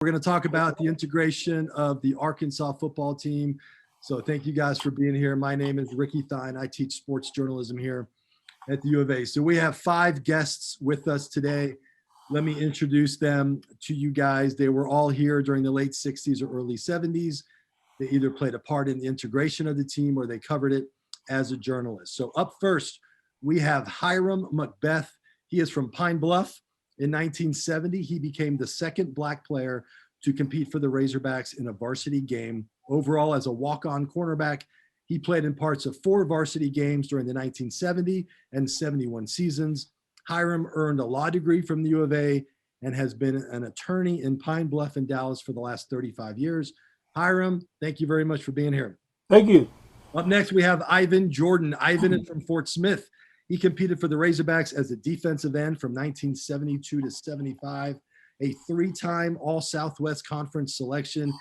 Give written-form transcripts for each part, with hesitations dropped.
We're going to talk about the integration of the Arkansas football team. So thank you guys for being here. My name is Ricky Thine. I teach sports journalism here at the U of A. So we have 5 guests with us today. Let me introduce them to you guys. They were all here during the late 60s or early 70s. They either played a part in the integration of the team or they covered it as a journalist. So up first, we have Hiram Macbeth. He is from Pine Bluff. In 1970, he became the second Black player to compete for the Razorbacks in a varsity game. Overall, as a walk-on cornerback, he played in parts of 4 varsity games during the 1970 and 71 seasons. Hiram earned a law degree from the U of A and has been an attorney in Pine Bluff and Dallas for the last 35 years. Hiram, thank you very much for being here. Thank you. Up next, we have Ivan Jordan. Ivan is from Fort Smith. He competed for the Razorbacks as a defensive end from 1972 to 75, a 3-time All-Southwest Conference selection.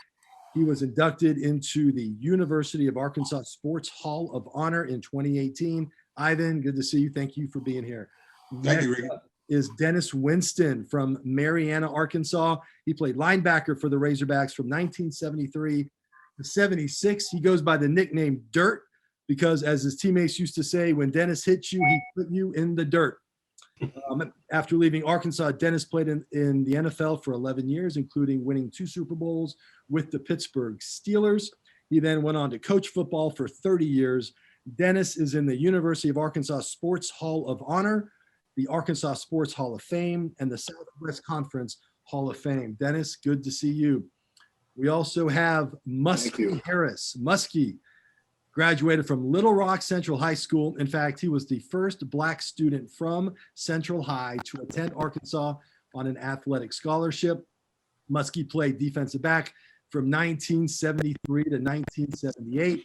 He was inducted into the University of Arkansas Sports Hall of Honor in 2018. Ivan, good to see you. Thank you for being here. Thank you, Ricky. Is Dennis Winston from Marianna, Arkansas. He played linebacker for the Razorbacks from 1973 to 76. He goes by the nickname Dirt because, as his teammates used to say, when Dennis hits you, he put you in the dirt. After leaving Arkansas, Dennis played in the NFL for 11 years, including winning 2 Super Bowls with the Pittsburgh Steelers. He then went on to coach football for 30 years. Dennis is in the University of Arkansas Sports Hall of Honor, the Arkansas Sports Hall of Fame, and the Southwest Conference Hall of Fame. Dennis, good to see you. We also have Muskie Harris. Muskie graduated from Little Rock Central High School. In fact, he was the first Black student from Central High to attend Arkansas on an athletic scholarship. Muskie played defensive back from 1973 to 1978.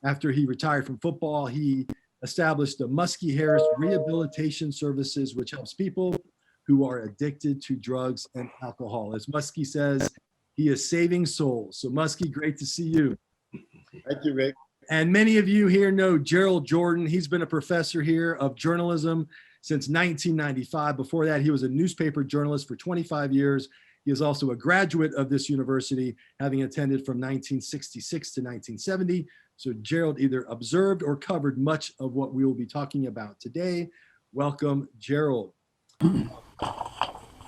After he retired from football, he established the Muskie Harris Rehabilitation Services, which helps people who are addicted to drugs and alcohol. As Muskie says, he is saving souls. So Muskie, great to see you. Thank you, Rick. And many of you here know Gerald Jordan. He's been a professor here of journalism since 1995. Before that, he was a newspaper journalist for 25 years. He is also a graduate of this university, having attended from 1966 to 1970. So Gerald either observed or covered much of what we will be talking about today. Welcome, Gerald.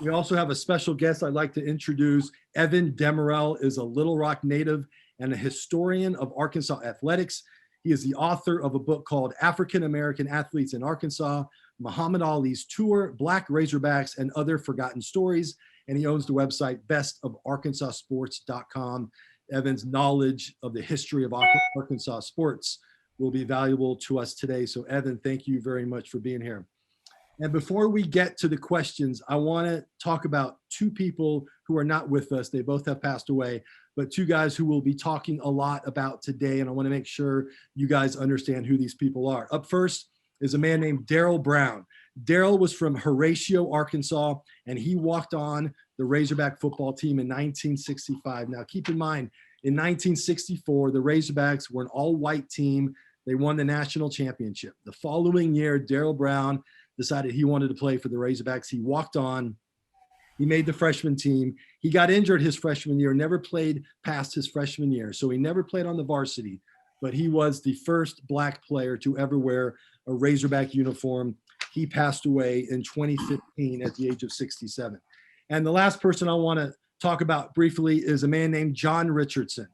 We also have a special guest I'd like to introduce. Evan Demerel is a Little Rock native and a historian of Arkansas athletics. He is the author of a book called African American Athletes in Arkansas, Muhammad Ali's Tour, Black Razorbacks, and Other Forgotten Stories. And he owns the website bestofarkansassports.com. Evan's knowledge of the history of Arkansas sports will be valuable to us today. So Evan, thank you very much for being here. And before we get to the questions, I want to talk about 2 people who are not with us. They both have passed away, but 2 guys who we'll be talking a lot about today. And I want to make sure you guys understand who these people are. Up first is a man named Darrell Brown. Darrell was from Horatio, Arkansas, and he walked on the Razorback football team in 1965. Now, keep in mind, in 1964, the Razorbacks were an all-white team. They won the national championship. The following year, Darrell Brown decided he wanted to play for the Razorbacks. He walked on. He made the freshman team. He got injured his freshman year, never played past his freshman year. So he never played on the varsity, but he was the first Black player to ever wear a Razorback uniform. He passed away in 2015 at the age of 67. And the last person I want to talk about briefly is a man named John Richardson.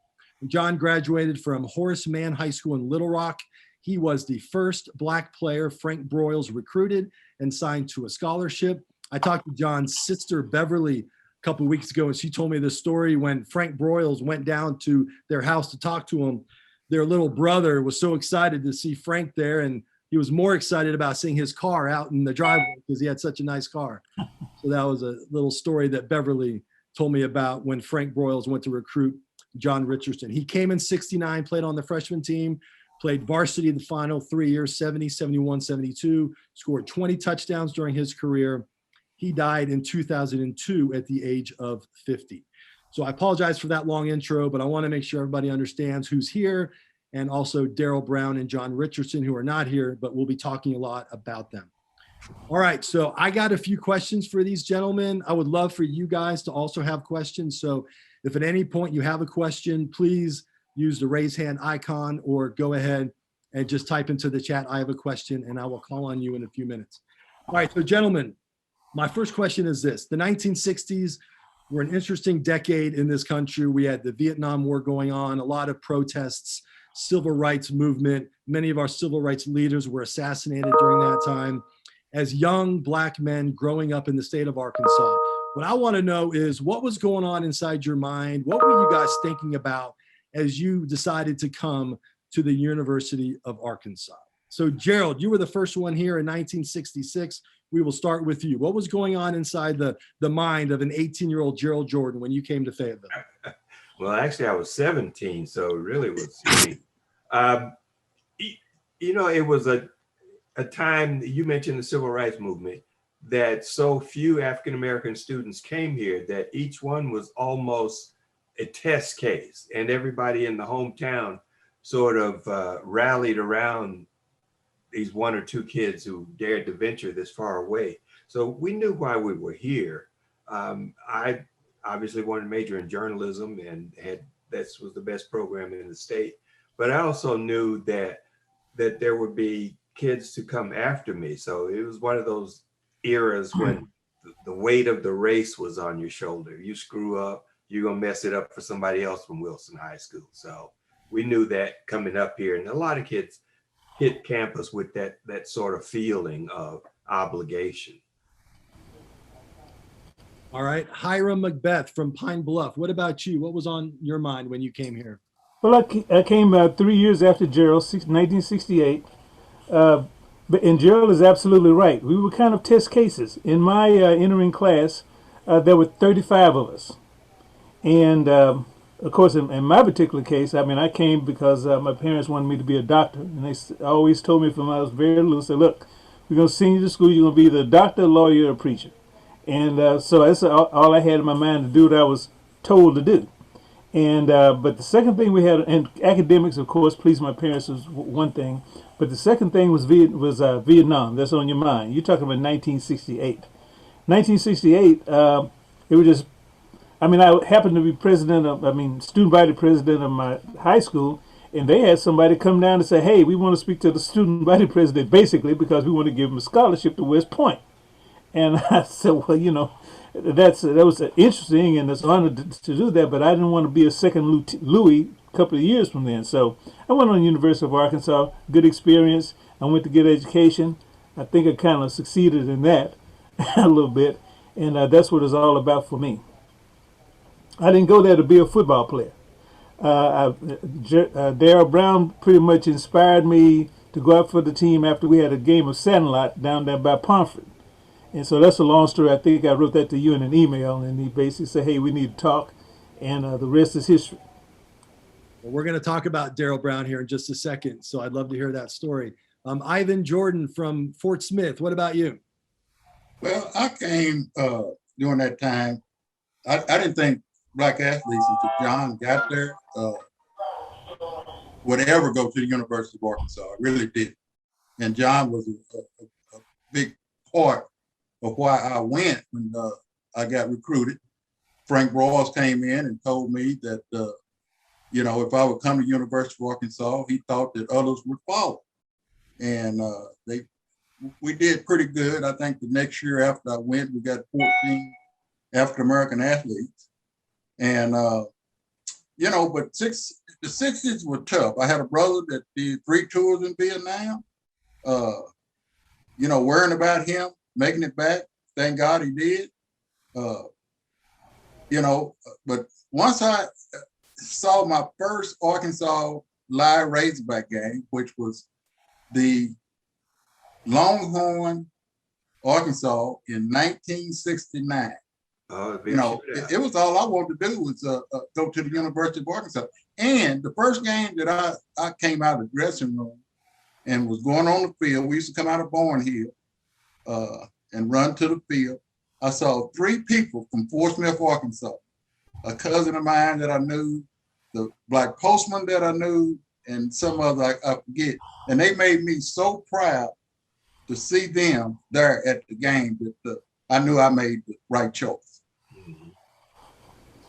John graduated from Horace Mann High School in Little Rock. He was the first Black player Frank Broyles recruited and signed to a scholarship. I talked to John's sister, Beverly, a couple of weeks ago, and she told me the story when Frank Broyles went down to their house to talk to him. Their little brother was so excited to see Frank there, and he was more excited about seeing his car out in the driveway because he had such a nice car. So that was a little story that Beverly told me about when Frank Broyles went to recruit John Richardson. He came in 69, played on the freshman team, played varsity the final 3 years, 70, 71, 72, scored 20 touchdowns during his career. He died in 2002 at the age of 50. So I apologize for that long intro, but I want to make sure everybody understands who's here, and also Darrell Brown and John Richardson, who are not here, but we'll be talking a lot about them. All right, so I got a few questions for these gentlemen. I would love for you guys to also have questions. So if at any point you have a question, please use the raise hand icon or go ahead and just type into the chat, I have a question, and I will call on you in a few minutes. All right, so gentlemen, my first question is this. The 1960s were an interesting decade in this country. We had the Vietnam War going on, a lot of protests, civil rights movement. Many of our civil rights leaders were assassinated during that time. As young Black men growing up in the state of Arkansas, what I want to know is what was going on inside your mind? What were you guys thinking about as you decided to come to the University of Arkansas? So Gerald, you were the first one here in 1966. We will start with you. What was going on inside the mind of an 18-year-old Gerald Jordan when you came to Fayetteville? Well, actually, I was 17, so it really was sweet. It was a time, you mentioned the civil rights movement, that so few African-American students came here that each one was almost a test case, and everybody in the hometown sort of rallied around these one or two kids who dared to venture this far away. So we knew why we were here. I obviously wanted to major in journalism and this was the best program in the state. But I also knew that there would be kids to come after me. So it was one of those eras when the weight of the race was on your shoulder. You screw up, you're gonna mess it up for somebody else from Wilson High School. So we knew that coming up here, and a lot of kids hit campus with that sort of feeling of obligation. All right, Hiram Macbeth from Pine Bluff. What about you? What was on your mind when you came here? Well, I came 3 years after Gerald, 1968. And Gerald is absolutely right. We were kind of test cases. In my entering class, there were 35 of us. And of course, in my particular case, I mean, I came because my parents wanted me to be a doctor. And they always told me from when I was very little, said, look, we're going to send you to school. You're going to be either a doctor, a lawyer, or a preacher. And so that's all I had in my mind to do what I was told to do. And but the second thing we had, and academics, of course, pleasing my parents was one thing. But the second thing was Vietnam. That's on your mind. You're talking about 1968. 1968, it was just, I mean, I happened to be student body president of my high school, and they had somebody come down and say, hey, we want to speak to the student body president, basically, because we want to give him a scholarship to West Point. And I said, well, that was interesting, and it's honored to do that, but I didn't want to be a second Louis a couple of years from then. So I went on the University of Arkansas, good experience. I went to get education. I think I kind of succeeded in that a little bit, and that's what it's all about for me. I didn't go there to be a football player. Darryl Brown pretty much inspired me to go out for the team after we had a game of Sandlot down there by Pomfret. And so that's a long story. I think I wrote that to you in an email, and he basically said, hey, we need to talk, and the rest is history. Well, we're going to talk about Darryl Brown here in just a second, so I'd love to hear that story. Ivan Jordan from Fort Smith, what about you? Well, I came during that time. I didn't think Black athletes until John got there would ever go to the University of Arkansas. I really did. And John was a big part of why I went when I got recruited. Frank Ross came in and told me that, if I would come to the University of Arkansas, he thought that others would follow. And we did pretty good. I think the next year after I went, we got 14 African-American athletes. And, but the 60s were tough. I had a brother that did 3 tours in Vietnam, worrying about him making it back. Thank God he did. But once I saw my first Arkansas live Razorback game, which was the Longhorn, Arkansas in 1969. It was all I wanted to do was go to the University of Arkansas. And the first game that I came out of the dressing room and was going on the field, we used to come out of Bourne Hill and run to the field. I saw 3 people from Fort Smith, Arkansas, a cousin of mine that I knew, the black postman that I knew, and some other I forget. And they made me so proud to see them there at the game, that I knew I made the right choice.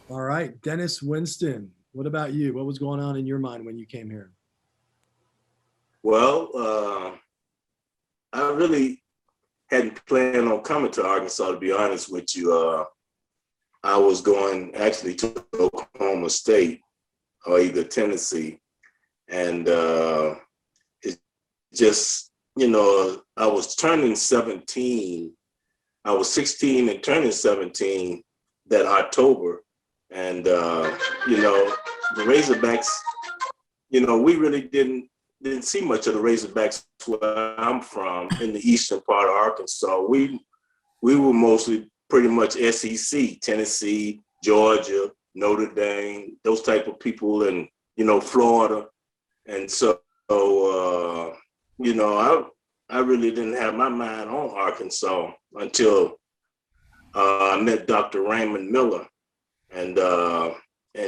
All right, Dennis Winston, what about you? What was going on in your mind when you came here? Well, I really hadn't planned on coming to Arkansas, to be honest with you. I was going actually to Oklahoma State or either Tennessee. And it just, I was turning 17. I was 16 and turning 17 that October. And, the Razorbacks, we really didn't see much of the Razorbacks where I'm from in the eastern part of Arkansas. We were mostly pretty much SEC, Tennessee, Georgia, Notre Dame, those type of people, and, Florida. And so, I really didn't have my mind on Arkansas until I met Dr. Raymond Miller. And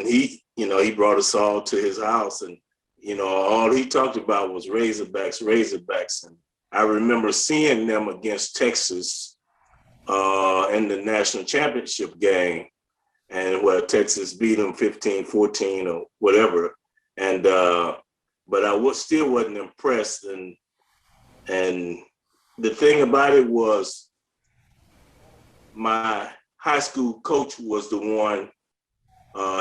he, he brought us all to his house, and, all he talked about was Razorbacks. And I remember seeing them against Texas in the national championship game, and where Texas beat them 15-14 or whatever. And, but I still wasn't impressed. And the thing about it was my high school coach was the one,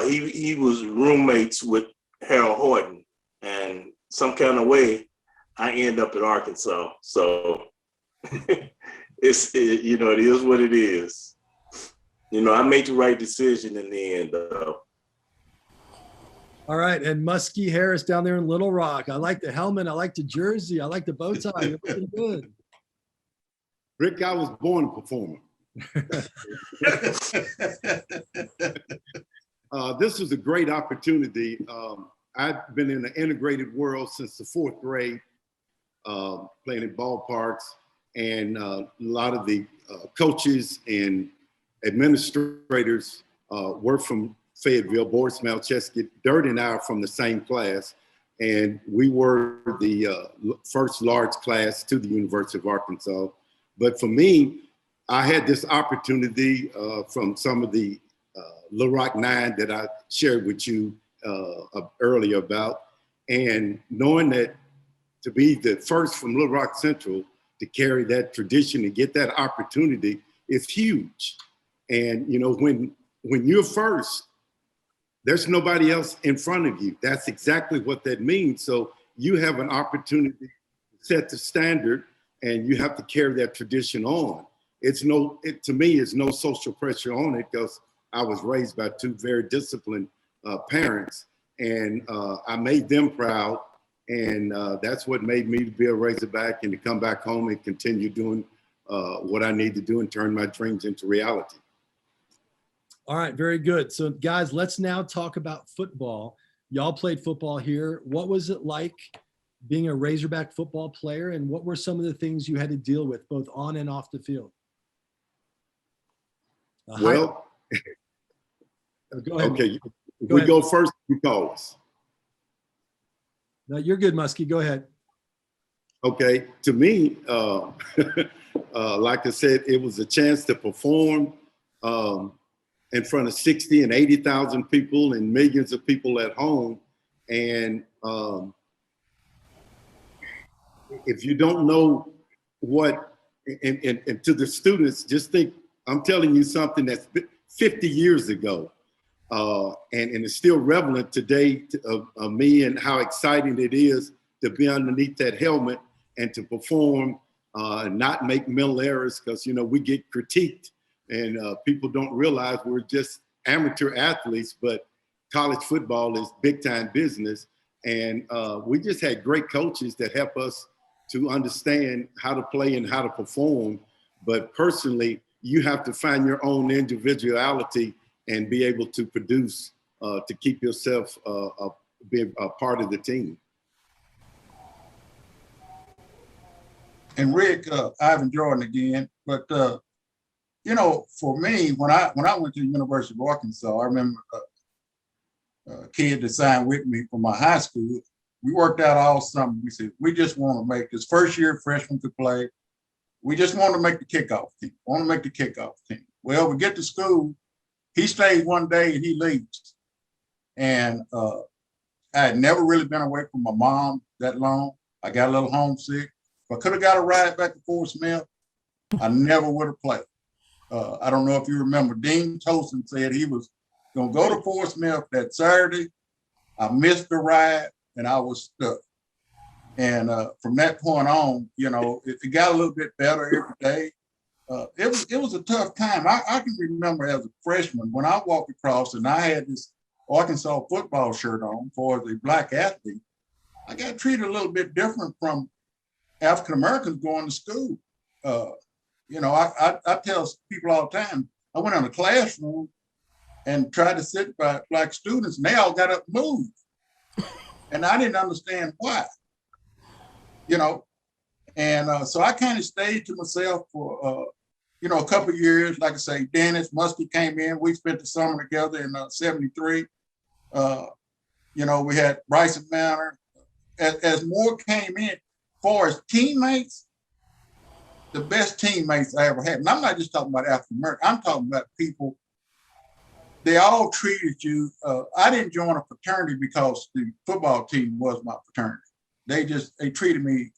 he was roommates with Harold Horton, and some kind of way I end up at Arkansas. So it is what it is. I made the right decision in the end, though. All right, and Muskie Harris down there in Little Rock. I like the helmet. I like the jersey. I like the bow tie. You're looking good. Rick, I was born a performer. This was a great opportunity. I've been in the integrated world since the 4th grade, playing in ballparks, and a lot of the coaches and administrators were from Fayetteville, Boris Malcheski. Dirt and I are from the same class, and we were the first large class to the University of Arkansas. But for me, I had this opportunity from some of the Little Rock Nine that I shared with you earlier about, and knowing that to be the first from Little Rock Central to carry that tradition and get that opportunity is huge. And when you're first, there's nobody else in front of you. That's exactly what that means. So you have an opportunity to set the standard, and you have to carry that tradition on. To me, it's no social pressure on it, because I was raised by 2 very disciplined parents, and I made them proud. And that's what made me to be a Razorback and to come back home and continue doing what I need to do and turn my dreams into reality. All right, very good. So guys, let's now talk about football. Y'all played football here. What was it like being a Razorback football player, and what were some of the things you had to deal with both on and off the field? Well, go ahead. Okay, we go first, you call us. No, you're good, Muskie. Go ahead. Okay, to me, like I said, it was a chance to perform in front of 60 and 80,000 people and millions of people at home. And if you don't know what, and to the students, just think, I'm telling you something that's 50 years ago. And it's still relevant today of me, and how exciting it is to be underneath that helmet and to perform, not make mental errors, because we get critiqued, and people don't realize we're just amateur athletes, but college football is big time business. And we just had great coaches that help us to understand how to play and how to perform. But personally, you have to find your own individuality and be able to produce to keep yourself be a part of the team. And Rick, Ivan Jordan again. But for me, when I went to the University of Arkansas, I remember a kid that signed with me from my high school. We worked out all summer. We said, we just want to make this first year freshman to play. we just want to make the kickoff team. Want to make the kickoff team. Well, we get to school. He stays one day and he leaves. And I had never really been away from my mom that long. I got a little homesick. If I could have got a ride back to Fort Smith, I never would have played. I don't know if you remember, Dean Tosin said he was going to go to Fort Smith that Saturday. I missed the ride and I was stuck. And from that point on, you know, it got a little bit better every day. It was a tough time. I can remember as a freshman when I walked across and I had this Arkansas football shirt on for as a black athlete. I got treated a little bit different from African Americans going to school. You know, I tell people all the time, I went in a classroom and tried to sit by black students and they all got up and moved. And I didn't understand why, you know. And so I kind of stayed to myself for, you know, a couple of years. Like I say, Dennis Muskie came in. We spent the summer together in '73. You know, we had Bryson Manor. As more came in, far as teammates, the best teammates I ever had. And I'm not just talking about African American. I'm talking about people. They all treated you. I didn't join a fraternity because the football team was my fraternity. They treated me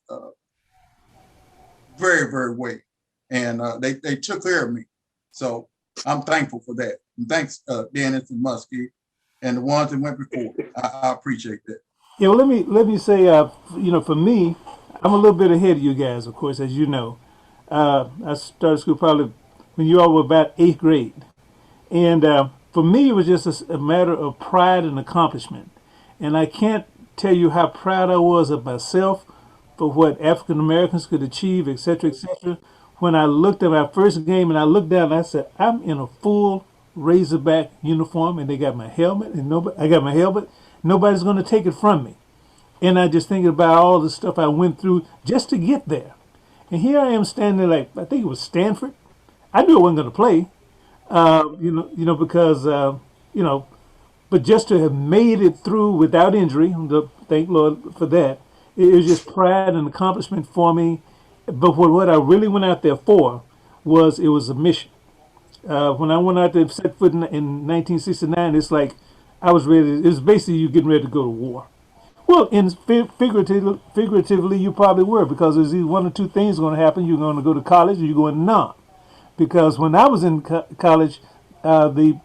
very, very well. And they took care of me. So I'm thankful for that. And thanks, Dennis and Muskie and the ones that went before. I appreciate that. Yeah, well, let me say, you know, for me, I'm a little bit ahead of you guys, of course, as you know. I started school probably when you all were about 8th grade. And for me, it was just a matter of pride and accomplishment. And I can't tell you how proud I was of myself for what African Americans could achieve, et cetera, et cetera. When I looked at my first game and I looked down and I said, I'm in a full Razorback uniform and they got my helmet and I got my helmet. Nobody's going to take it from me. And I just thinking about all the stuff I went through just to get there. And here I am standing like, I think it was Stanford. I knew I wasn't going to play, because, but just to have made it through without injury, thank Lord for that, it was just pride and accomplishment for me. But what I really went out there for was it was a mission. When I went out there set foot in 1969, it's like I was ready. It was basically you getting ready to go to war. Well, figuratively, you probably were because there's either one or two things going to happen. You're going to go to college or you're going to non. Because when I was in college, the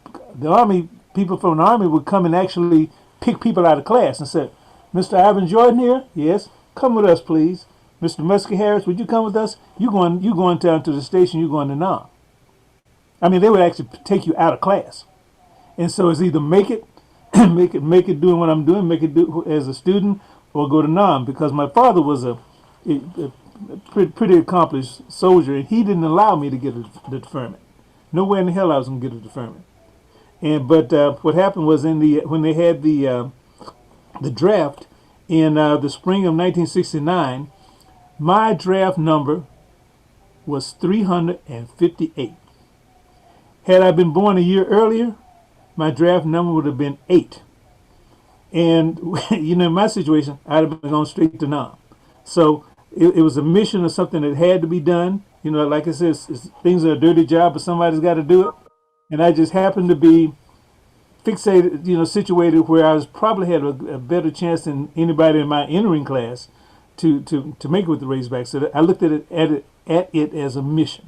Army, people from the Army would come and actually pick people out of class and say, Mr. Ivan Jordan here? Yes. Come with us, please. Mr. Muskie Harris, would you come with us? You going down to the station, you're going to non. I mean, they would actually take you out of class. And so it's either make it doing what I'm doing, make it do as a student, or go to non. Because my father was a pretty accomplished soldier, and he didn't allow me to get the deferment. Nowhere in the hell I was going to get a deferment. But what happened was when they had the draft in the spring of 1969, my draft number was 358. Had I been born a year earlier, my draft number would have been 8. And, in my situation, I'd have been going straight to non. So it was a mission or something that had to be done. Like I said, things are a dirty job, but somebody's got to do it. And I just happened to be fixated, situated where I was probably had a better chance than anybody in my entering class to make it with the Razorbacks. So I looked at it as a mission.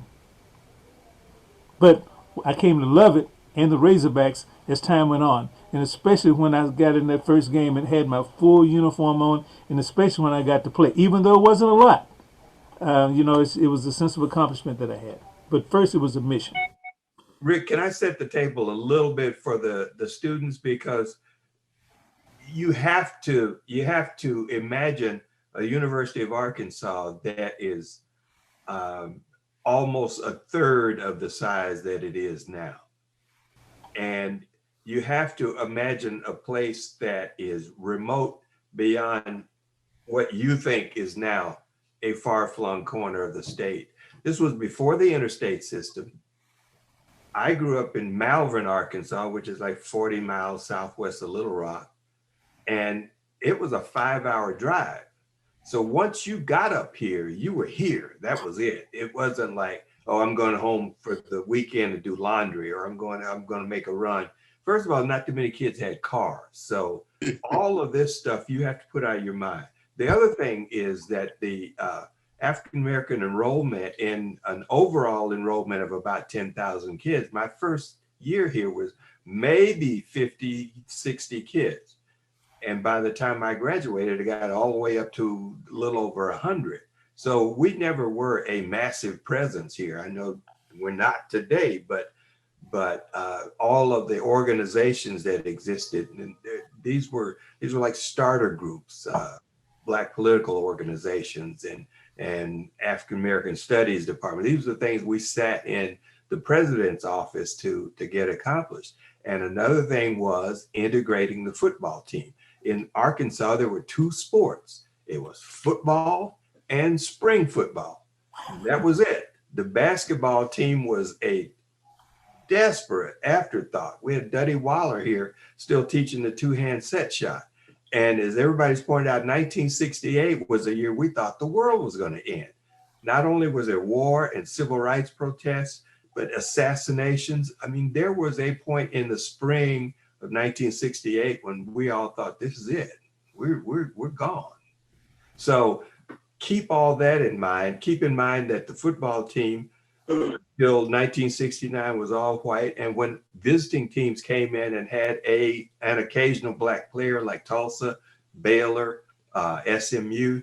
But I came to love it and the Razorbacks as time went on, and especially when I got in that first game and had my full uniform on, and especially when I got to play, even though it wasn't a lot. It was a sense of accomplishment that I had. But first, it was a mission. Rick, can I set the table a little bit for the students, because you have to imagine a University of Arkansas that is almost a third of the size that it is now. And you have to imagine a place that is remote beyond what you think is now a far-flung corner of the state. This was before the interstate system. I grew up in Malvern, Arkansas, which is like 40 miles southwest of Little Rock. And it was a 5-hour drive. So once you got up here, you were here. That was it. It wasn't like, oh, I'm going home for the weekend to do laundry, or I'm going to make a run. First of all, not too many kids had cars. So all of this stuff you have to put out of your mind. The other thing is that the African American enrollment in an overall enrollment of about 10,000 kids, my first year here was maybe 50, 60 kids. And by the time I graduated, it got all the way up to a little over 100. So we never were a massive presence here. I know we're not today, but all of the organizations that existed, and these were like starter groups, Black political organizations and African American Studies Department. These are the things we sat in the president's office to get accomplished. And another thing was integrating the football team. In Arkansas, there were two sports. It was football and spring football. That was it. The basketball team was a desperate afterthought. We had Duddy Waller here still teaching the two-hand set shot. And as everybody's pointed out, 1968 was a year we thought the world was going to end. Not only was there war and civil rights protests, but assassinations. I mean, there was a point in the spring of 1968 when we all thought, this is it. We're gone. So keep all that in mind. Keep in mind that the football team till 1969 was all white. And when visiting teams came in and had an occasional Black player like Tulsa, Baylor, SMU,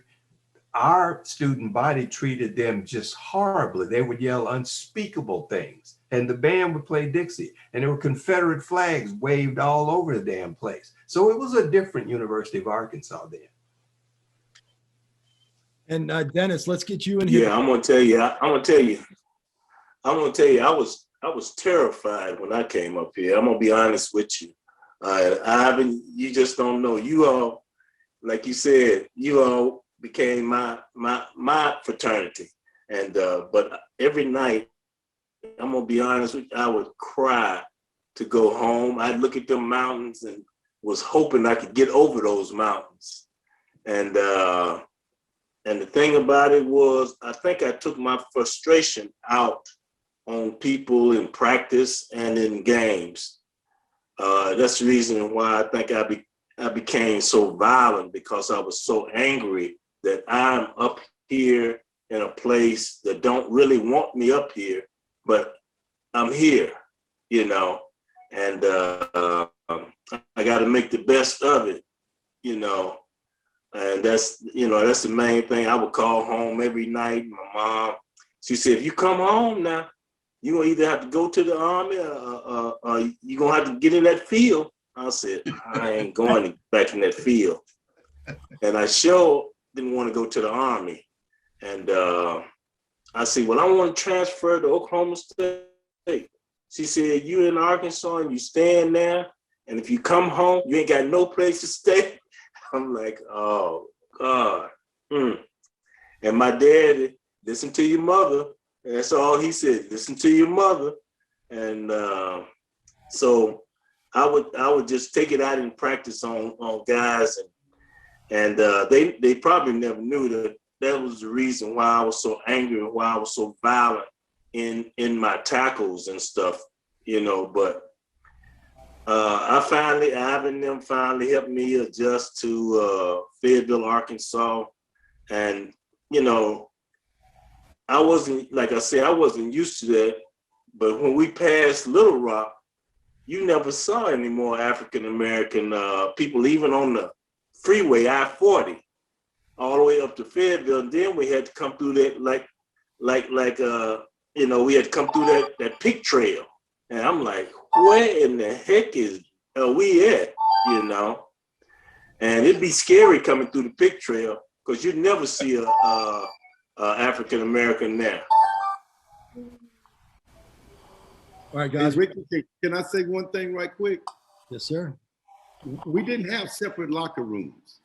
our student body treated them just horribly. They would yell unspeakable things, and the band would play Dixie, and there were Confederate flags waved all over the damn place. So it was a different University of Arkansas then. And Dennis, let's get you in here. Yeah, I'm gonna tell you. I was terrified when I came up here. I'm gonna be honest with you. Ivan, you just don't know. You all, like you said, you all became my fraternity, and but every night, I'm gonna be honest with you, I would cry to go home. I'd look at them mountains and was hoping I could get over those mountains. And the thing about it was, I think I took my frustration out on people in practice and in games. That's the reason why I think I became so violent, because I was so angry that I'm up here in a place that don't really want me up here, but I'm here, you know, and I got to make the best of it, you know, and that's the main thing. I would call home every night. My mom, she said, if you come home now, you're going to either have to go to the Army or you're going to have to get in that field. I said, I ain't going back in that field. And I sure didn't want to go to the Army. And I said, well, I want to transfer to Oklahoma State. She said, you in Arkansas and you staying there, and if you come home, you ain't got no place to stay. I'm like, oh, God. And my daddy, listen to your mother. And that's all he said, listen to your mother. And so I would just take it out in practice on guys, and they probably never knew that was the reason why I was so angry and why I was so violent in my tackles and stuff, you know. But Ivan and them finally helped me adjust to Fayetteville, Arkansas. And, you know, I wasn't used to that. But when we passed Little Rock, you never saw any more African-American people, even on the freeway, I-40, all the way up to Fayetteville. And then we had to come through that, we had to come through that pig trail. And I'm like, where in the heck are we at, you know? And it'd be scary coming through the pig trail, because you'd never see a African-American there. All right, guys. Hey, Ricky, can I say one thing right quick? Yes, sir. We didn't have separate locker rooms,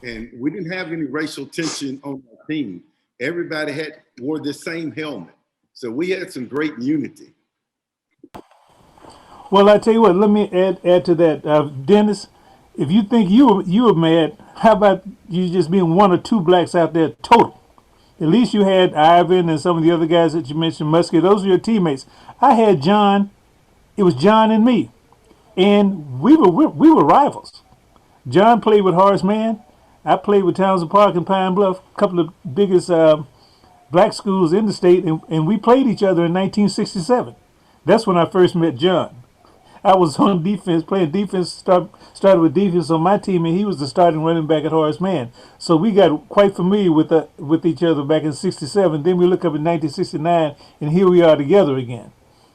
and we didn't have any racial tension on our team. Everybody wore the same helmet. So we had some great unity. Well, I tell you what, let me add to that. Dennis, If you think you were mad, how about you just being one or two blacks out there total? At least you had Ivan and some of the other guys that you mentioned, Muskie. Those were your teammates. I had John. It was John and me, and we were rivals. John played with Horace Mann. I played with Townsend Park and Pine Bluff, a couple of biggest black schools in the state, and we played each other in 1967. That's when I first met John. I was on defense, playing defense, started with defense on my team, and he was the starting running back at Horace Mann. So we got quite familiar with each other back in '67. Then we look up in 1969, and here we are together again.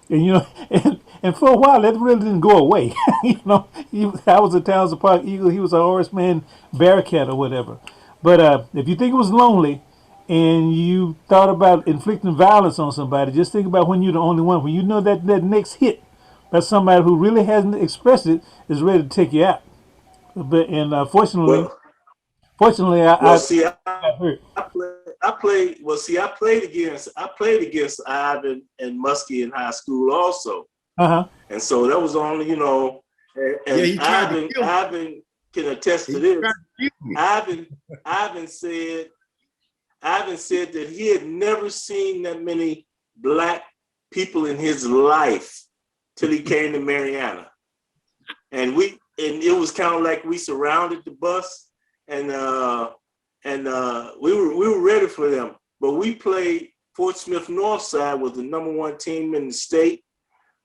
And and for a while that really didn't go away. I was a Townsend Park Eagle, he was a Horace Mann Bearcat or whatever. But if you think it was lonely, and you thought about inflicting violence on somebody, just think about when you're the only one. When you know that next hit by somebody who really hasn't expressed it is ready to take you out. But fortunately, Well, I see, got hurt. I played. Well, see, I played against Ivan and Muskie in high school also, and so that was only and he tried to kill me. Ivan can attest to He this. tried to kill me. Ivan said that he had never seen that many black people in his life till he came to Mariana, and it was kind of like we surrounded the bus, and we were ready for them. But we played Fort Smith Northside was the #1 team in the state.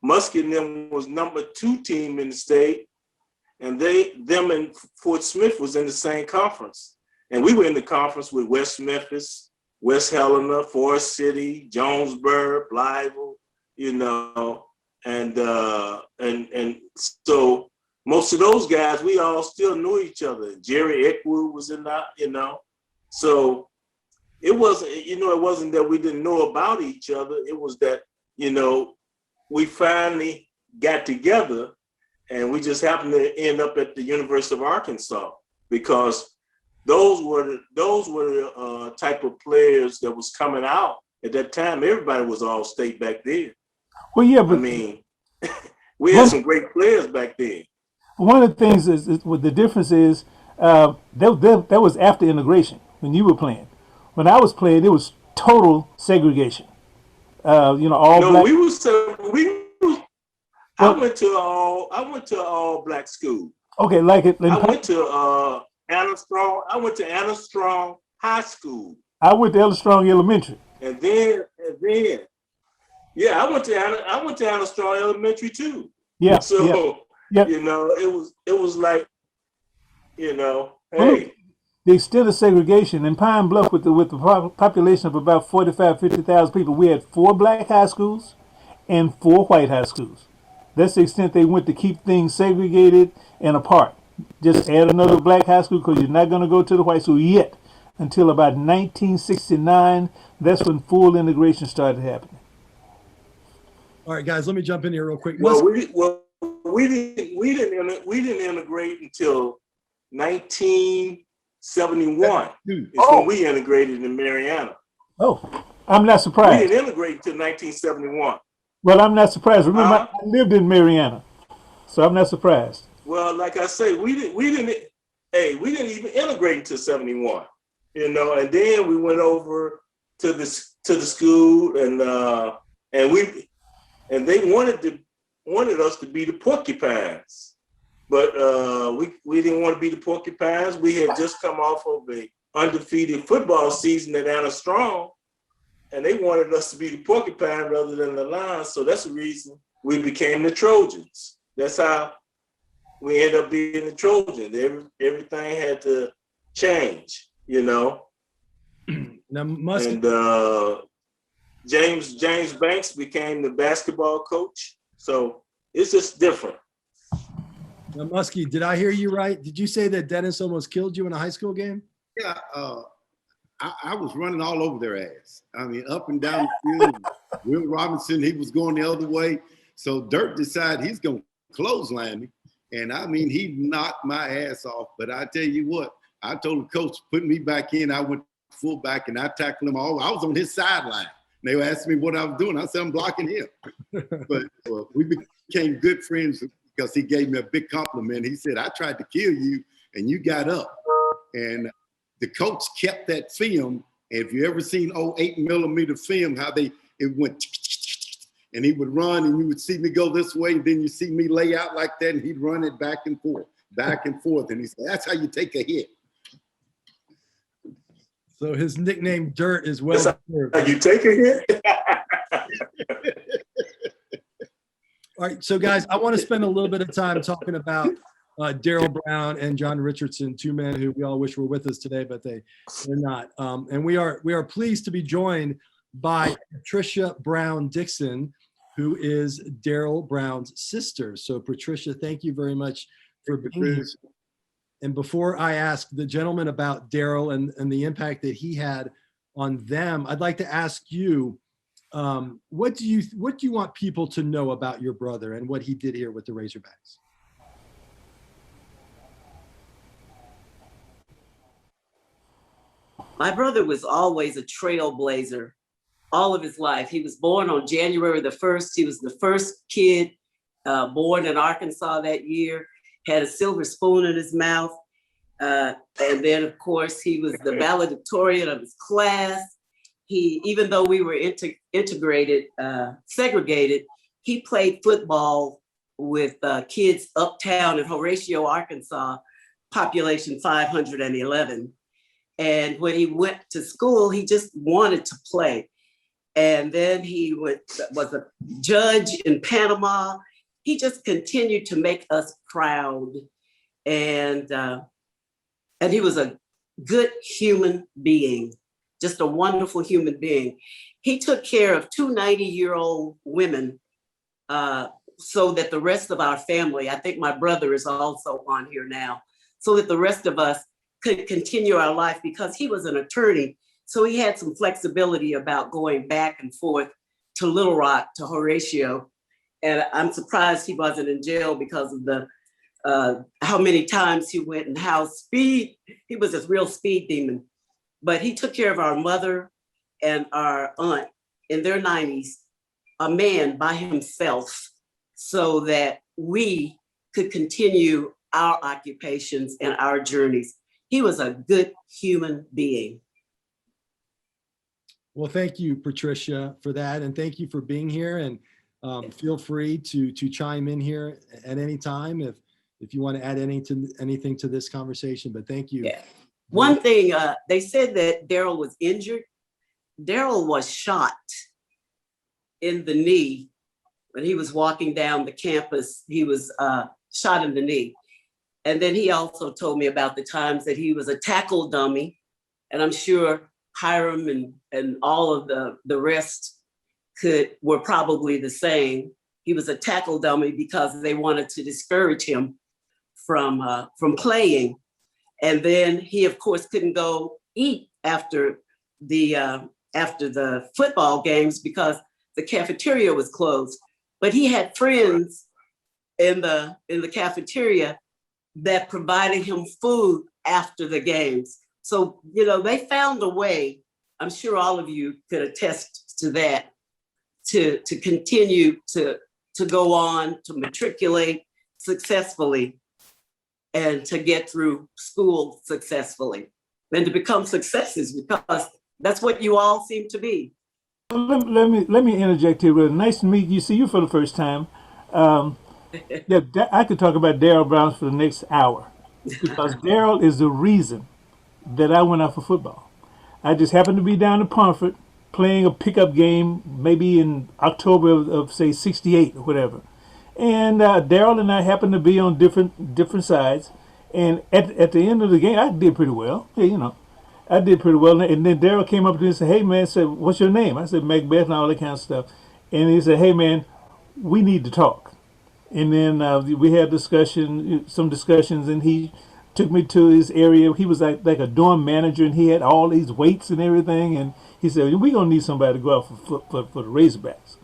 Muskie and them was #2 team in the state, and them and Fort Smith was in the same conference, and we were in the conference with West Memphis, West Helena, Forest City, Jonesboro, Blytheville, and so most of those guys, we all still knew each other. Jerry Eckwood was in that, so it wasn't that we didn't know about each other. It was that, we finally got together, and we just happened to end up at the University of Arkansas because those were the type of players that was coming out at that time. Everybody was all state back then. Well, yeah, but I mean, we had some great players back then. one of the things is what the difference is. That was after integration when you were playing. When I was playing, it was total segregation. All No, black. I went to all black school. Okay, like it. I went to Anna Strong High School. I went to Ella Strong Elementary. And then, yeah, I went to Anna Strong Elementary too. Yeah. So yeah. it was like, hey. Well, look, the extent of segregation in Pine Bluff with the population of about 50,000 people, we had 4 black high schools and 4 white high schools. That's the extent they went to keep things segregated and apart. Just add another black high school because you're not going to go to the white school yet until about 1969. That's when full integration started happening. All right, guys, let me jump in here real quick. Well, we didn't integrate until 1971. It's when we integrated in Mariana. Oh, I'm not surprised. We didn't integrate until 1971. Well, I'm not surprised. Remember, I lived in Mariana, so I'm not surprised. Well, like I say, we didn't even integrate until 71. And then we went over to the school, and they wanted us to be the Porcupines, but we didn't want to be the Porcupines. We had just come off of a undefeated football season at Anna Strong, and they wanted us to be the Porcupine rather than the Lions. So that's the reason we became the Trojans. That's how we ended up being the Trojans. Everything had to change, Now, And James Banks became the basketball coach. So it's just different. Now, Muskie, did I hear you right? Did you say that Dennis almost killed you in a high school game? Yeah, I was running all over their ass. I mean, up and down the field. Will Robinson, he was going the other way. So Dirk decided he's going to clothesline me. And I mean, he knocked my ass off. But I tell you what, I told the coach, put me back in. I went fullback and I tackled him all. I was on his sideline. They were asking me what I was doing. I said, I'm blocking him. But we became good friends because he gave me a big compliment. He said, I tried to kill you and you got up. And the coach kept that film. And if you ever seen old 8mm film, how it went, and he would run and you would see me go this way. And then you see me lay out like that and he'd run it back and forth. And he said, that's how you take a hit. So his nickname Dirt is well deserved. How you take a hit? All right, so guys, I want to spend a little bit of time talking about Daryl Brown and John Richardson, two men who we all wish were with us today, but they're not. And we are pleased to be joined by Patricia Brown Dixon, who is Daryl Brown's sister. So Patricia, thank you very much for being here. And before I ask the gentleman about Daryl and the impact that he had on them, I'd like to ask you, what do you want people to know about your brother and what he did here with the Razorbacks? My brother was always a trailblazer all of his life. He was born on January the 1st. He was the first kid born in Arkansas that year, had a silver spoon in his mouth. And then, of course, he was the valedictorian of his class. Even though we were segregated, he played football with kids uptown in Horatio, Arkansas, population 511. And when he went to school, he just wanted to play. And then he was a judge in Panama. He just continued to make us proud. And he was a good human being, just a wonderful human being. He took care of two 90-year-old women so that the rest of our family, I think my brother is also on here now, so that the rest of us could continue our life, because he was an attorney. So he had some flexibility about going back and forth to Little Rock, to Horatio. And I'm surprised he wasn't in jail because of the how many times he went and he was a real speed demon. But he took care of our mother and our aunt in their 90s, a man by himself, so that we could continue our occupations and our journeys. He was a good human being. Well, thank you, Patricia, for that. And thank you for being here. And feel free to chime in here at any time if you want to add anything to this conversation. But thank you. Yeah. One thing, they said that Daryl was injured. Daryl was shot in the knee when he was walking down the campus. He was shot in the knee. And then he also told me about the times that he was a tackle dummy. And I'm sure Hiram and all of the rest were probably the same. He was a tackle dummy because they wanted to discourage him from playing. And then he, of course, couldn't go eat after the football games because the cafeteria was closed. But he had friends in the cafeteria that provided him food after the games. So, they found a way, I'm sure all of you could attest to that, to continue to go on, to matriculate successfully, and to get through school successfully, and to become successes, because that's what you all seem to be. Let me interject here. Really nice to meet you. See you for the first time. Yeah, I could talk about Daryl Brown for the next hour, because Daryl is the reason that I went out for football. I just happened to be down in Pomfret playing a pickup game, maybe in October of say '68 or whatever. And Daryl and I happened to be on different sides. And at the end of the game, I did pretty well. Yeah, I did pretty well. And then Daryl came up to me and said, "Hey man," said, "what's your name?" I said, "Macbeth," and all that kind of stuff. And he said, "Hey man, we need to talk." And then we had some discussions, and he took me to his area. He was like a dorm manager, and he had all these weights and everything. And he said, "We're going to need somebody to go out for the Razorbacks."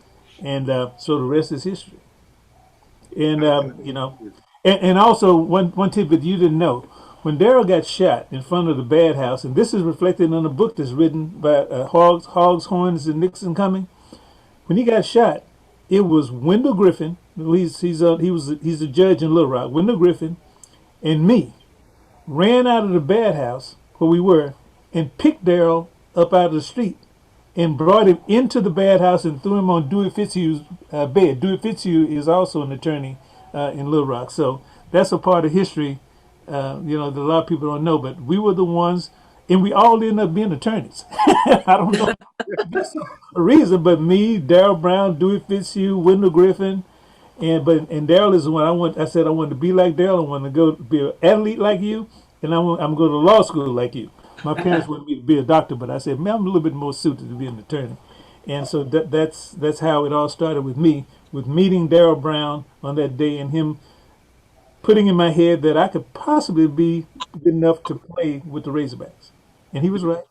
And so the rest is history. And, and also one tidbit you didn't know. When Daryl got shot in front of the Bad House, and this is reflected in a book that's written by Hogs, Horns, and Nixon Coming. When he got shot, it was Wendell Griffin, He's a judge in Little Rock. Wendell Griffin and me ran out of the bad house where we were and picked Daryl up out of the street and brought him into the bad house and threw him on Dewey Fitzhugh's bed. Dewey Fitzhugh is also an attorney in Little Rock, so that's a part of history, that a lot of people don't know. But we were the ones, and we all ended up being attorneys. I don't know a reason, but me, Daryl Brown, Dewey Fitzhugh, Wendell Griffin, and Daryl is the one I said I wanted to be like Daryl. I wanted to go be an athlete like you, and I'm going to go to law school like you. My parents wanted me to be a doctor, but I said, man, I'm a little bit more suited to be an attorney. And so that's how it all started with me, with meeting Daryl Brown on that day and him putting in my head that I could possibly be good enough to play with the Razorbacks. And he was right.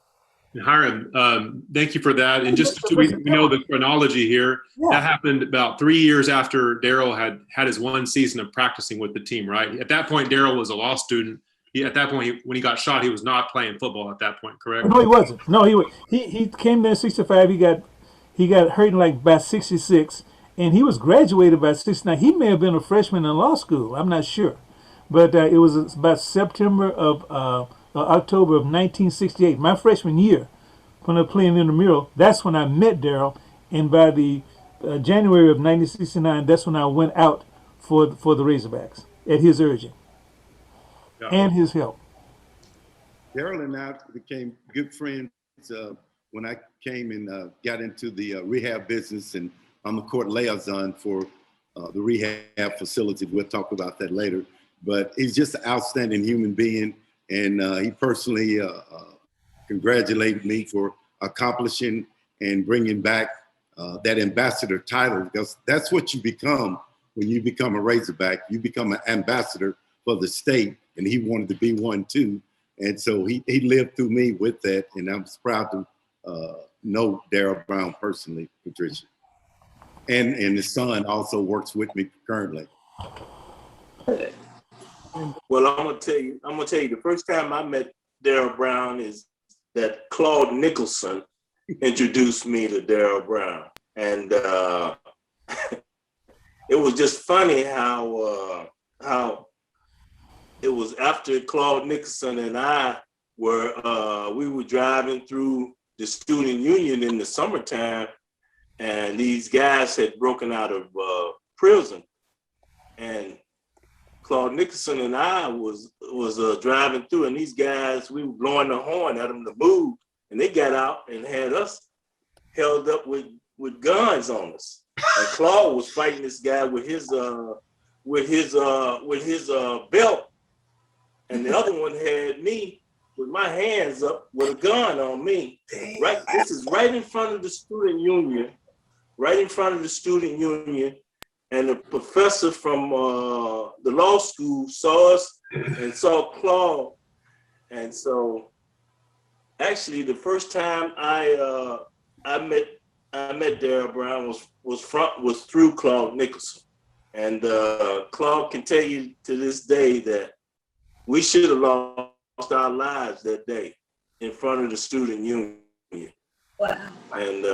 Hiram, thank you for that. And just so we know the chronology here, that happened about 3 years after Daryl had his one season of practicing with the team, right? At that point, Daryl was a law student. At that point, when he got shot, he was not playing football at that point, correct? No, he wasn't. No, he came there in '65. He got hurt in like by '66, and he was graduated by '69. He may have been a freshman in law school. I'm not sure, but it was about September of October of 1968, my freshman year, when I was playing intramural. That's when I met Daryl, and by the January of 1969, that's when I went out for the Razorbacks at his urging and his help. Daryl and I became good friends when I came and got into the rehab business, and I'm a court liaison for the rehab facility. We'll talk about that later. But he's just an outstanding human being, and he personally congratulated me for accomplishing and bringing back that ambassador title, because that's what you become when you become a Razorback. You become an ambassador for the state, and he wanted to be one too. And so he lived through me with that, and I'm proud to know Daryl Brown personally, Patricia. And his son also works with me currently. Well, I'm gonna tell you, the first time I met Daryl Brown is that Claude Nicholson introduced me to Daryl Brown. And it was just funny how it was after Claude Nicholson and I we were driving through the student union in the summertime, and these guys had broken out of prison, and Claude Nicholson and I was driving through, and these guys, we were blowing the horn at them to move, and they got out and had us held up with guns on us. And Claude was fighting this guy with his belt, and the other one had me with my hands up with a gun on me. Right, this is right in front of the student union, And the professor from the law school saw us and saw Claude. And so actually the first time I met Daryl Brown was through Claude Nicholson. And Claude can tell you to this day that we should have lost our lives that day in front of the student union. Wow. And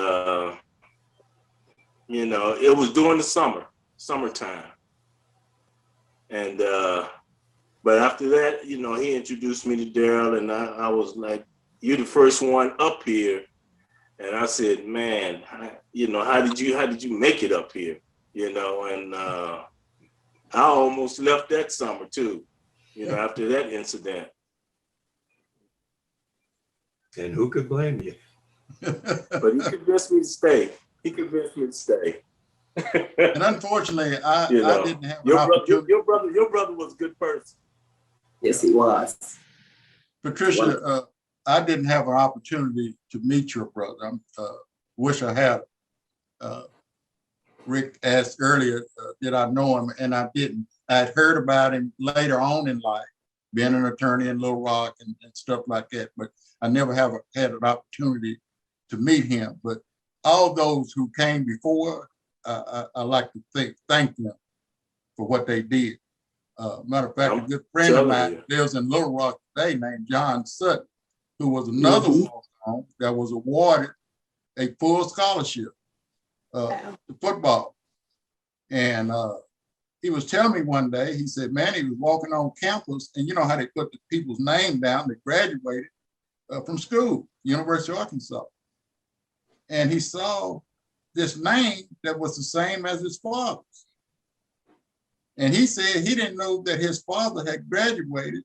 it was during the summertime. And but after that, he introduced me to Daryl, and I was like, "You're the first one up here." And I said, "Man, how did you make it up here?" And I almost left that summer too, after that incident. And who could blame you? But he convinced me to stay. And unfortunately, I didn't have an opportunity. Your brother was a good person. Yes, he was. Patricia, I didn't have an opportunity to meet your brother. I wish I had. Rick asked earlier, did I know him? And I didn't. I'd heard about him later on in life, being an attorney in Little Rock and stuff like that, but I never had an opportunity to meet him. But all those who came before, I like to thank them for what they did. Matter of fact, a good friend of mine lives in Little Rock today named John Sutton, who was another walk-on that was awarded a full scholarship to football. And he was telling me one day, he said, man, he was walking on campus, and you know how they put the people's name down that graduated from school, University of Arkansas. And he saw this name that was the same as his father's. And he said he didn't know that his father had graduated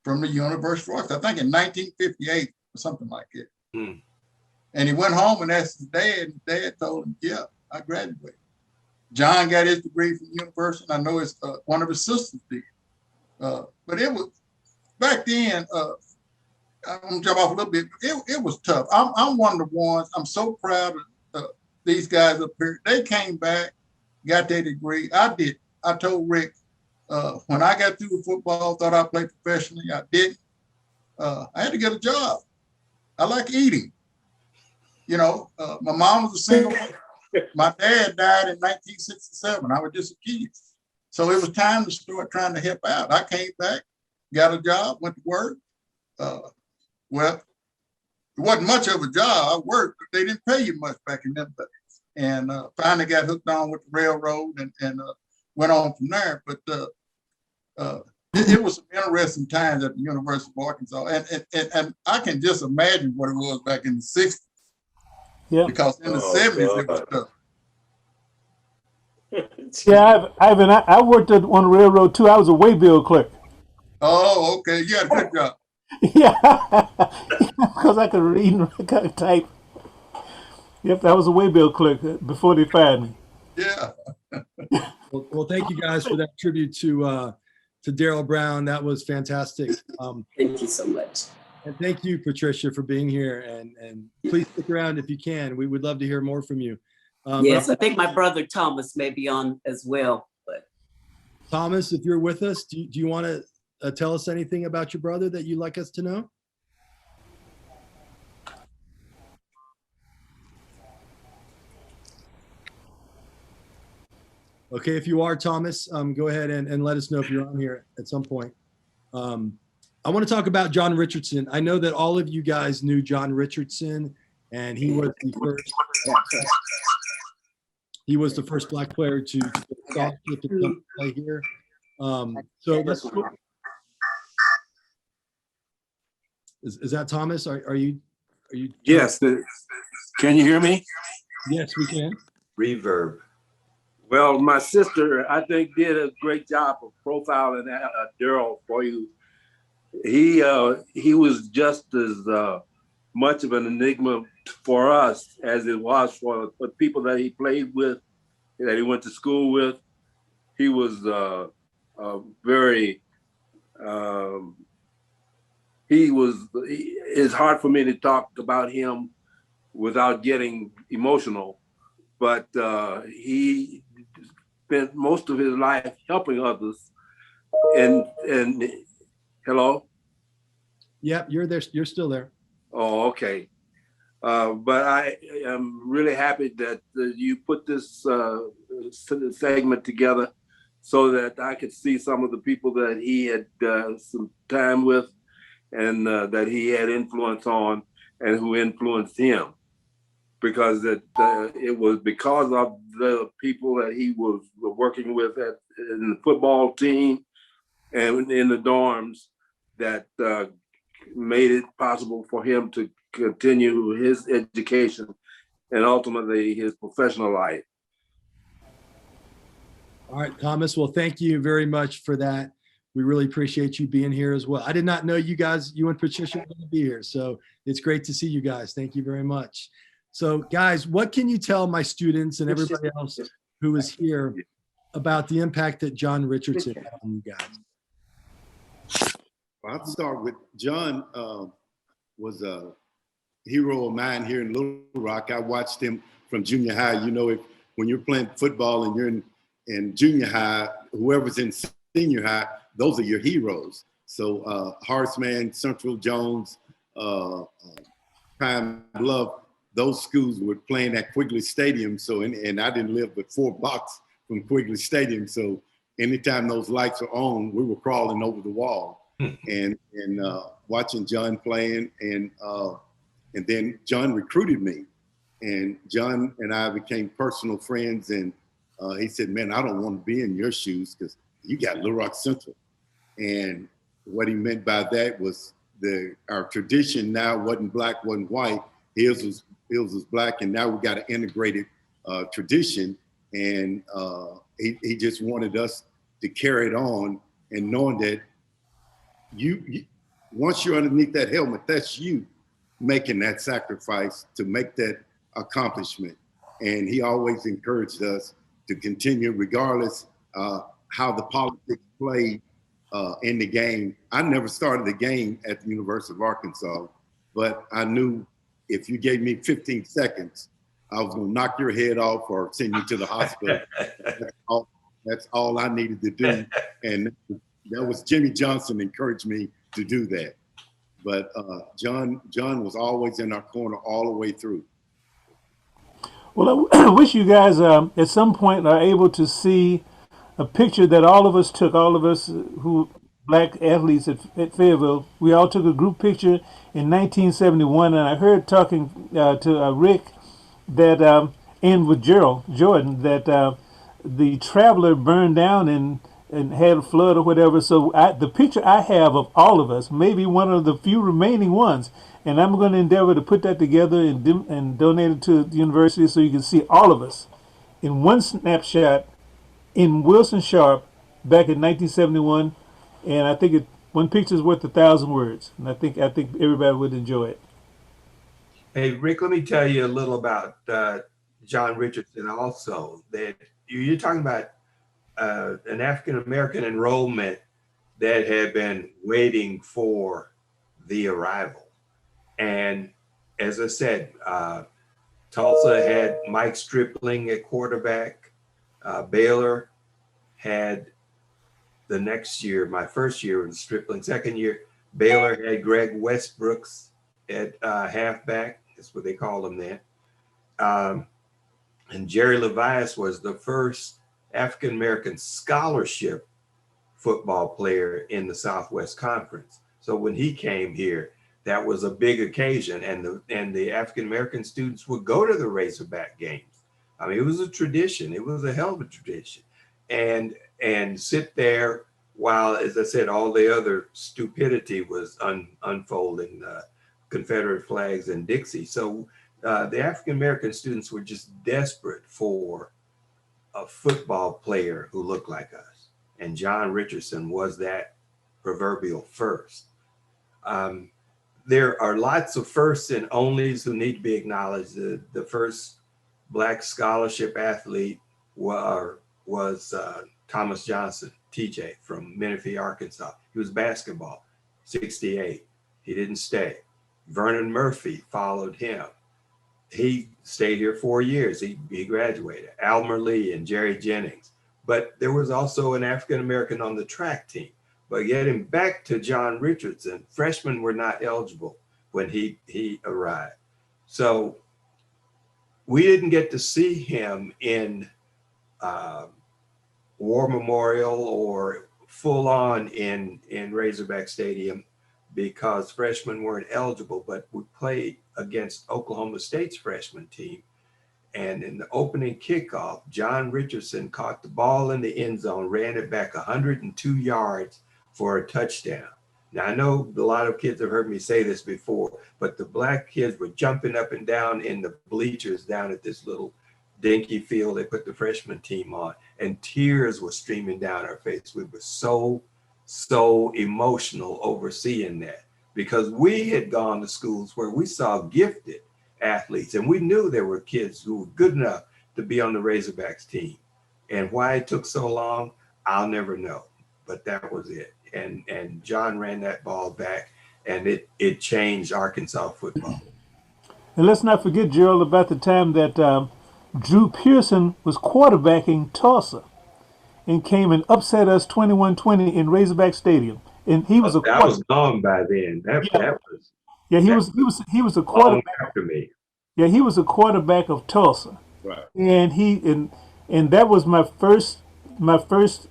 from the University of Arkansas, I think in 1958 or something like that. Hmm. And he went home and asked his dad, and dad told him, yeah, I graduated. John got his degree from the university, and I know it's one of his sisters did. But it was, back then, I'm gonna jump off a little bit, it was tough. I'm one of the ones, I'm so proud of these guys up here. They came back, got their degree. I told Rick, when I got through with football, thought I played professionally, I didn't. I had to get a job. I like eating. You know, my mom was a single mother. My dad died in 1967. I was just a kid. So it was time to start trying to help out. I came back, got a job, went to work. Well, it wasn't much of a job. I worked, but they didn't pay you much back in them days. And finally got hooked on with the railroad and went on from there. But it was some interesting times at the University of Arkansas. And I can just imagine what it was back in the 60s. Yeah. Because in the 70s, it was tough. Yeah, I worked on the railroad too. I was a waybill clerk. Oh, okay. You had a good job. Yeah, because I could read and I could type. Yep, I was a waybill clerk before they fired me. Yeah. Well, thank you guys for that tribute to Daryl Brown. That was fantastic. Thank you so much. And thank you, Patricia, for being here. And please stick around if you can. We would love to hear more from you. Yes, I think my brother Thomas may be on as well. But Thomas, if you're with us, do you want to tell us anything about your brother that you'd like us to know? Okay, if you are, Thomas, go ahead and let us know if you're on here at some point. I want to talk about John Richardson. I know that all of you guys knew John Richardson, and he was the first Black player to get a scholarship to come play here. So let's. Is that Thomas? Are you? Yes. Can you hear me? Yes, we can. Reverb. Well, my sister, I think, did a great job of profiling Daryl for you. He was just as much of an enigma for us as it was for the people that he played with, that he went to school with. He was it's hard for me to talk about him without getting emotional, but he spent most of his life helping others. And hello? Yep, you're there. You're still there. Oh, okay. But I am really happy that you put this segment together so that I could see some of the people that he had some time with and that he had influence on and who influenced him. Because it was because of the people that he was working with in the football team and in the dorms that made it possible for him to continue his education and ultimately his professional life. All right, Thomas. Well, thank you very much for that. We really appreciate you being here as well. I did not know you and Patricia were going to be here. So it's great to see you guys. Thank you very much. So guys, what can you tell my students and everybody else who is here about the impact that John Richardson had on you guys? Well, I'll start with John. Was a hero of mine here in Little Rock. I watched him from junior high. You know, when you're playing football and you're in junior high, whoever's in senior high, those are your heroes. So Horseman, Central Jones, Pine Bluff, those schools were playing at Quigley Stadium. So, and I didn't live but 4 blocks from Quigley Stadium. So anytime those lights were on, we were crawling over the wall and watching John playing. And then John recruited me, and John and I became personal friends. And He said, man, I don't want to be in your shoes because you got Little Rock Central. And what he meant by that was our tradition now wasn't black, wasn't white. His was black, and now we got an integrated tradition. And he just wanted us to carry it on, and knowing that you once you're underneath that helmet, that's you making that sacrifice to make that accomplishment. And he always encouraged us to continue regardless how the politics played in the game. I never started the game at the University of Arkansas, but I knew if you gave me 15 seconds, I was going to knock your head off or send you to the hospital. That's all I needed to do. And that was Jimmy Johnson encouraged me to do that. But John was always in our corner all the way through. Well, I wish you guys at some point are able to see a picture that all of us took, all of us who black athletes at Fayetteville. We all took a group picture in 1971, and I heard talking to Rick that, and with Gerald Jordan, that the Traveler burned down and had a flood or whatever. So the picture I have of all of us, maybe one of the few remaining ones, and I'm going to endeavor to put that together and donate it to the university so you can see all of us in one snapshot in Wilson Sharp back in 1971. And I think one picture is worth 1,000 words, and I think everybody would enjoy it. Hey, Rick, let me tell you a little about John Richardson also. That you're talking about an African-American enrollment that had been waiting for the arrival. And as I said, Tulsa had Mike Stripling at quarterback. Baylor had the next year, my first year was Stripling. Second year, Baylor had Greg Westbrooks at halfback. That's what they called him then. And Jerry Levias was the first African-American scholarship football player in the Southwest Conference. So when he came here, that was a big occasion, and the African-American students would go to the Razorback games. I mean, it was a tradition. It was a hell of a tradition. And sit there while, as I said, all the other stupidity was unfolding, Confederate flags and Dixie. So the African-American students were just desperate for a football player who looked like us. And John Richardson was that proverbial first. There are lots of firsts and onlys who need to be acknowledged. The first Black scholarship athlete was Thomas Johnson, TJ, from Menifee, Arkansas. He was basketball, 68. He didn't stay. Vernon Murphy followed him. He stayed here 4 years. He graduated. Almer Lee and Jerry Jennings. But there was also an African-American on the track team. But getting back to John Richardson, freshmen were not eligible when he arrived. So we didn't get to see him in War Memorial or full on in Razorback Stadium because freshmen weren't eligible, but we played against Oklahoma State's freshman team. And in the opening kickoff, John Richardson caught the ball in the end zone, ran it back 102 yards for a touchdown. Now, I know a lot of kids have heard me say this before, but the Black kids were jumping up and down in the bleachers down at this little dinky field they put the freshman team on, and tears were streaming down our face. We were so emotional over seeing that because we had gone to schools where we saw gifted athletes, and we knew there were kids who were good enough to be on the Razorbacks team. And why it took so long, I'll never know, but that was it. And John ran that ball back, and it changed Arkansas football. And let's not forget, Gerald, about the time that Drew Pearson was quarterbacking Tulsa and came and upset us 21-20 in Razorback Stadium. And he was that was gone by then. He was a quarterback after me. Yeah, he was a quarterback of Tulsa. Right. And that was my first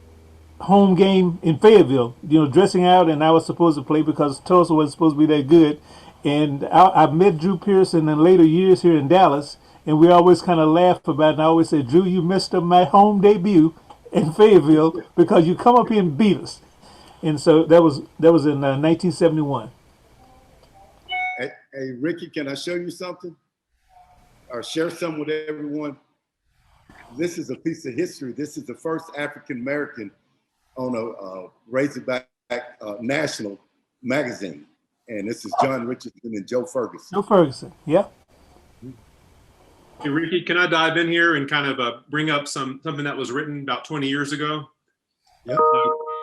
home game in Fayetteville, dressing out, and I was supposed to play because Tulsa wasn't supposed to be that good. And I met Drew Pearson in later years here in Dallas, and we always kind of laugh about it. And I always say, Drew, you missed up my home debut in Fayetteville because you come up here and beat us. And so that was in 1971. Hey, Ricky, can I show you something? Or share some with everyone? This is a piece of history. This is the first African-American on a Razorback national magazine. And this is John Richardson and Joe Ferguson. Joe Ferguson, yeah. Hey, Ricky, can I dive in here and kind of bring up something that was written about 20 years ago? Yep.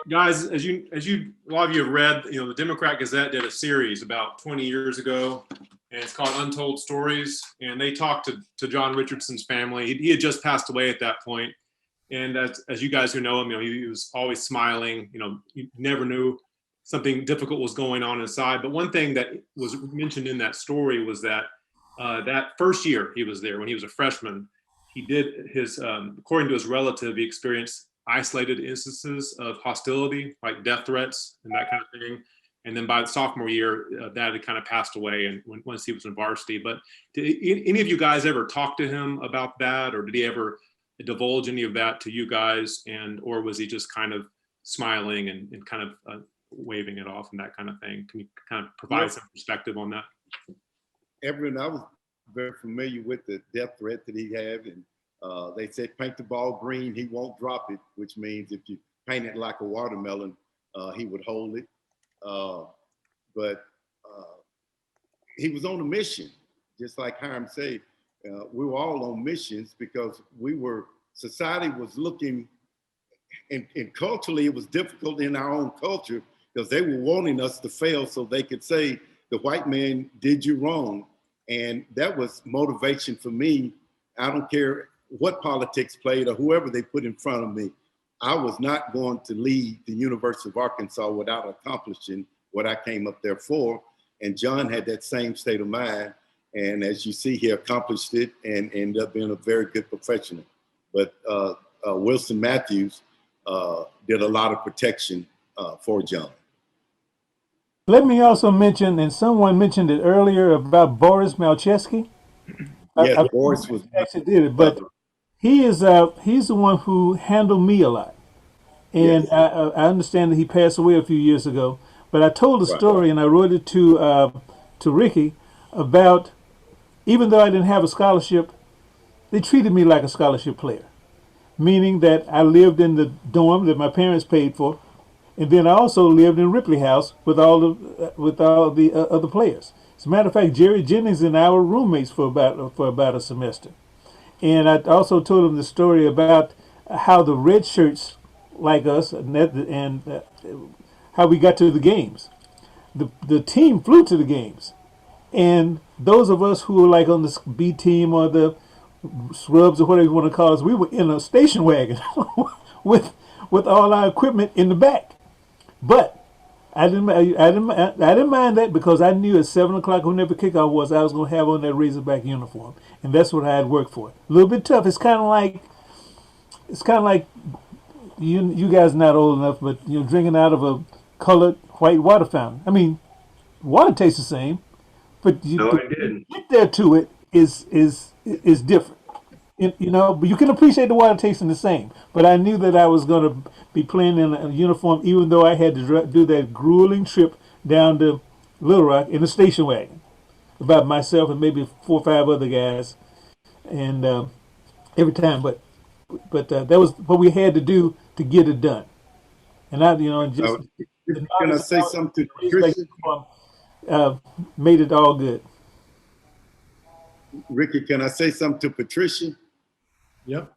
Guys, as you a lot of you have read, the Democrat Gazette did a series about 20 years ago, and it's called Untold Stories. And they talked to John Richardson's family. He had just passed away at that point. And as you guys who know him, he was always smiling. You never knew something difficult was going on inside. But one thing that was mentioned in that story was that that first year he was there, when he was a freshman, he did his, according to his relative, he experienced isolated instances of hostility, like death threats and that kind of thing. And then by the sophomore year, that had kind of passed away, and once he was in varsity. But did any of you guys ever talk to him about that, or did he ever divulge any of that to you guys, or was he just kind of smiling and kind of waving it off and that kind of thing? Can you kind of provide some perspective on that? Everyone, I was very familiar with the death threat that he had, and they said paint the ball green, he won't drop it, which means if you paint it like a watermelon, he would hold it. But he was on a mission, just like Hiram said. We were all on missions because society was looking, and culturally it was difficult in our own culture because they were wanting us to fail so they could say the white man did you wrong. And that was motivation for me. I don't care what politics played or whoever they put in front of me. I was not going to leave the University of Arkansas without accomplishing what I came up there for. And John had that same state of mind. And as you see, he accomplished it and ended up being a very good professional. But Wilson Matthews did a lot of protection for John. Let me also mention, and someone mentioned it earlier about Boris Malcheski. Yes, Boris was actually did it, but he's the one who handled me a lot. And yes. I understand that he passed away a few years ago. But I told a story, and I wrote it to Ricky about, even though I didn't have a scholarship, they treated me like a scholarship player, meaning that I lived in the dorm that my parents paid for, and then I also lived in Ripley House with all the other players. As a matter of fact, Jerry Jennings and I were roommates for about a semester. And I also told him the story about how the red shirts like us and how we got to the games. The team flew to the games. And those of us who were like on the B team or the scrubs or whatever you want to call us, we were in a station wagon with all our equipment in the back. But I didn't mind that because I knew at 7 o'clock, whenever kickoff was, I was going to have on that Razorback uniform, and that's what I had worked for. A little bit tough. It's kind of like you guys not old enough, but you're drinking out of a colored white water fountain. I mean, water tastes the same, but didn't. Get there to it is different. But you can appreciate the water tasting the same. But I knew that I was going to be playing in a uniform, even though I had to do that grueling trip down to Little Rock in a station wagon, about myself and maybe 4 or 5 other guys, and every time. But that was what we had to do to get it done. And can I say something to Patricia? Made it all good. Ricky, can I say something to Patricia? Yep.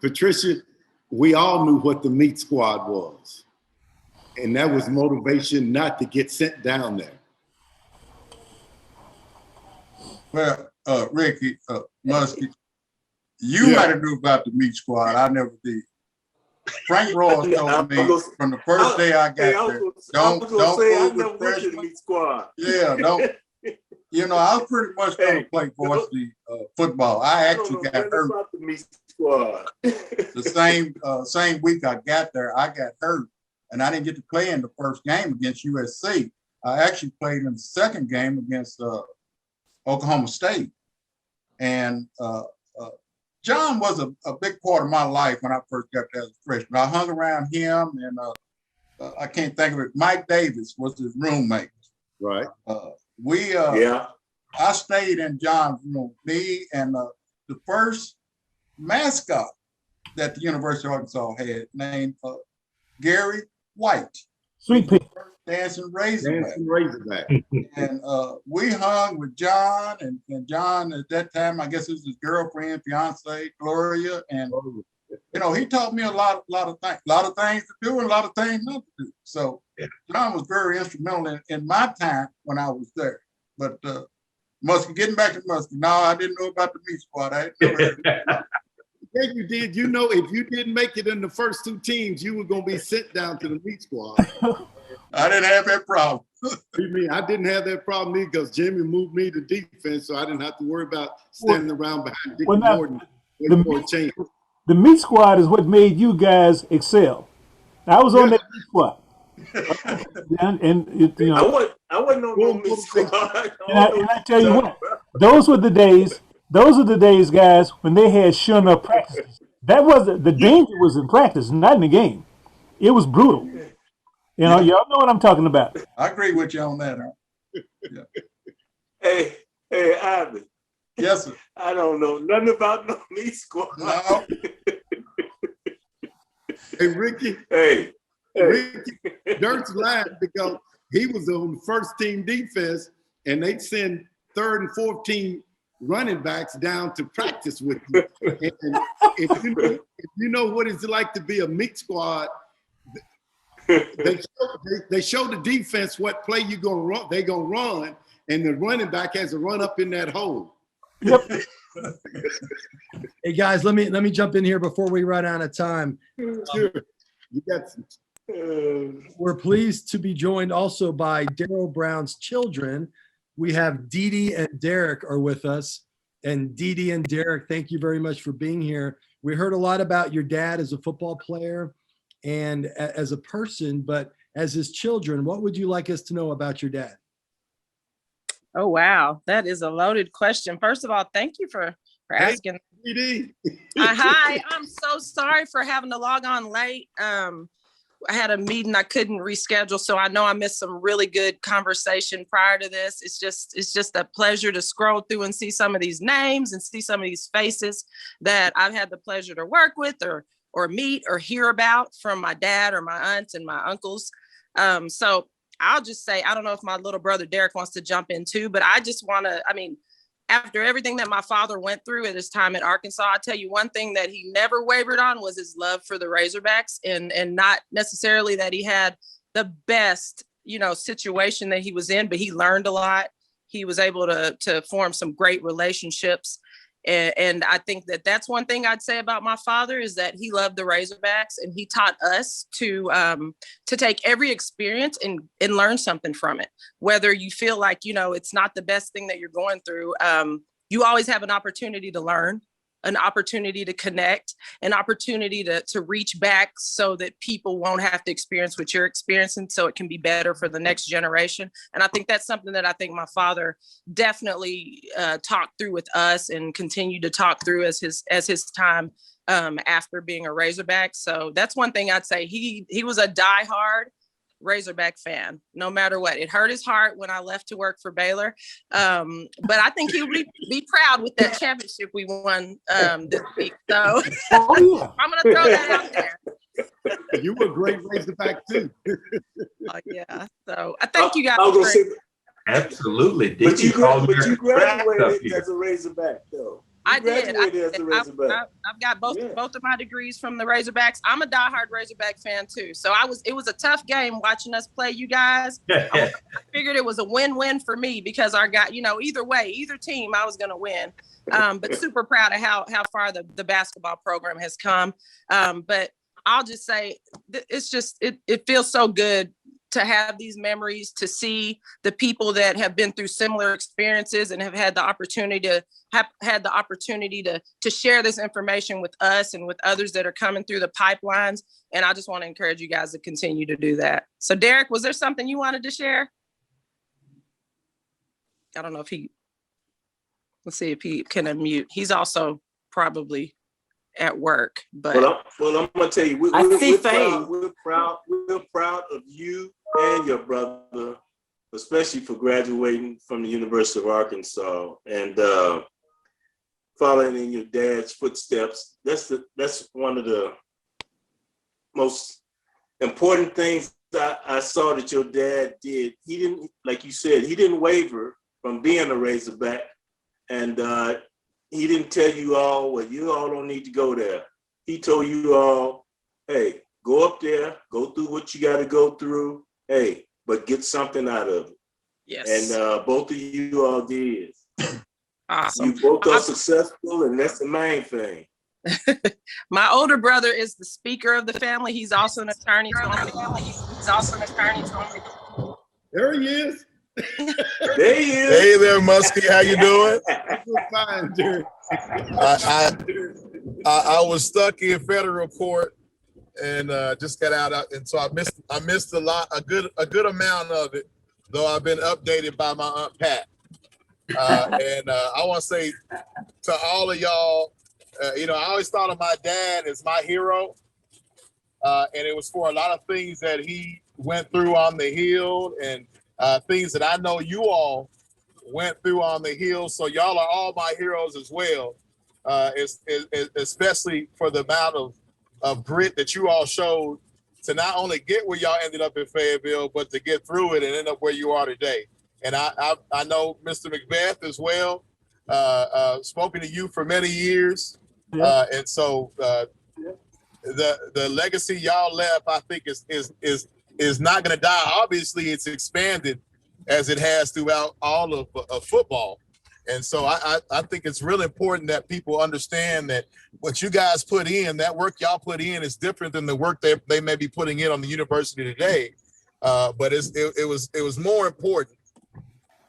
Patricia, we all knew what the meat squad was. And that was motivation not to get sent down there. Well, Ricky, Muskie, you might have knew about the meat squad. I never did. Frank Ross told me from the first day I got there, don't fool with freshmen. Yeah, don't. I was pretty much going to play varsity football. I actually got hurt. The same week I got there, I got hurt, and I didn't get to play in the first game against USC. I actually played in the second game against Oklahoma State. And John was a big part of my life when I first got there as a freshman. I hung around him, and I can't think of it. Mike Davis was his roommate. Right. I stayed in John's room. Me and the first mascot that the University of Arkansas had, named Gary White. Sweet pea. Dancing Razorback. Dancing Razorback. And we hung with John, and John at that time, I guess it was his girlfriend, fiance, Gloria. And you know, he taught me a lot of things to do and a lot of things not to do. So John was very instrumental in my time when I was there. But Muskie, getting back to Muskie, no, I didn't know about the meat squad. I didn't know that. Yeah, you did. You know, if you didn't make it in the first two teams, you were going to be sent down to the meat squad. I didn't have that problem. You mean I didn't have that problem either because Jimmy moved me to defense, so I didn't have to worry about standing around behind Dickie Morton waiting for a change. The meat squad is what made you guys excel. I was on that meat squad. And you know, I wasn't on no meat squad. And I tell you what, those were the days, guys, when they had sure enough practices. That was the danger was in practice, not in the game. It was brutal. You know, y'all know what I'm talking about. I agree with you on that, huh? Yeah. Hey, Ivan. Yes, sir. I don't know nothing about no meat squad. No. Hey, Ricky. Hey. Ricky, Dirk's lying because he was on first team defense, and they'd send third and fourth team running backs down to practice with you. And if you know what it's like to be a meat squad, they show the defense what play you're gonna run. They're gonna run, and the running back has to run up in that hole. Yep. Hey guys, let me jump in here before we run out of time. Sure. You got some. We're pleased to be joined also by Daryl Brown's children. We have Dee Dee and Derek are with us. And Dee Dee and Derek, thank you very much for being here. We heard a lot about your dad as a football player and as a person, but as his children, what would you like us to know about your dad? Oh, wow. That is a loaded question. First of all, thank you for asking. Hey, Hi, I'm so sorry for having to log on late. I had a meeting I couldn't reschedule, so I know I missed some really good conversation prior to this. It's just a pleasure to scroll through and see some of these names and see some of these faces that I've had the pleasure to work with or meet or hear about from my dad or my aunts and my uncles. So I'll just say, I don't know if my little brother Derek wants to jump in too, but I just want to, after everything that my father went through at his time at Arkansas, I'll tell you one thing that he never wavered on was his love for the Razorbacks, and not necessarily that he had the best, situation that he was in, but he learned a lot. He was able to form some great relationships. And I think that that's one thing I'd say about my father is that he loved the Razorbacks, and he taught us to take every experience and learn something from it. Whether you feel like, it's not the best thing that you're going through, you always have an opportunity to learn, an opportunity to connect, an opportunity to reach back so that people won't have to experience what you're experiencing, so it can be better for the next generation. And I think that's something that I think my father definitely talked through with us and continued to talk through as his time after being a Razorback. So that's one thing I'd say. He was a diehard Razorback fan, no matter what. It hurt his heart when I left to work for Baylor. But I think he would be proud with that championship we won this week. So I'm going to throw that out there. You were a great Razorback too. Yeah. So I thank you guys. Absolutely. But you graduated as a Razorback, though. I did. I've got both of my degrees from the Razorbacks. I'm a diehard Razorback fan too. So it was a tough game watching us play you guys. I figured it was a win-win for me because our guy, either way, either team, I was going to win. But super proud of how far the basketball program has come. But I'll just say it's just, it feels so good to have these memories, to see the people that have been through similar experiences and have had the opportunity to share this information with us and with others that are coming through the pipelines. And I just want to encourage you guys to continue to do that. So Derek, was there something you wanted to share? I don't know if he. Let's see if he can unmute. He's also probably at work, but I'm gonna tell you, we're proud of you and your brother, especially for graduating from the University of Arkansas and following in your dad's footsteps. That's one of the most important things I saw that your dad did. He didn't, like you said, he didn't waver from being a Razorback, and he didn't tell you all, well, you all don't need to go there. He told you all, hey, go up there, go through what you got to go through, hey, but get something out of it. yes. And both of you all did. Awesome. You both are successful, and that's the main thing. My older brother is the speaker of the family. He's also an attorney. There he is. There he is. Hey there, Muskie. How you doing? Fine, Jerry. I was stuck in federal court and just got out, and so I missed a good amount of it, though I've been updated by my Aunt Pat. And I want to say to all of y'all, I always thought of my dad as my hero, and it was for a lot of things that he went through on the Hill and things that I know you all went through on the Hill. So y'all are all my heroes as well, especially for the amount of grit that you all showed to not only get where y'all ended up in Fayetteville, but to get through it and end up where you are today. And I know Mr. Macbeth as well, spoken to you for many years. Yeah. And so the legacy y'all left, I think is not going to die. Obviously, it's expanded as it has throughout all of football. And so I think it's really important that people understand that what you guys put in, that work y'all put in, is different than the work they may be putting in on the university today. But it was more important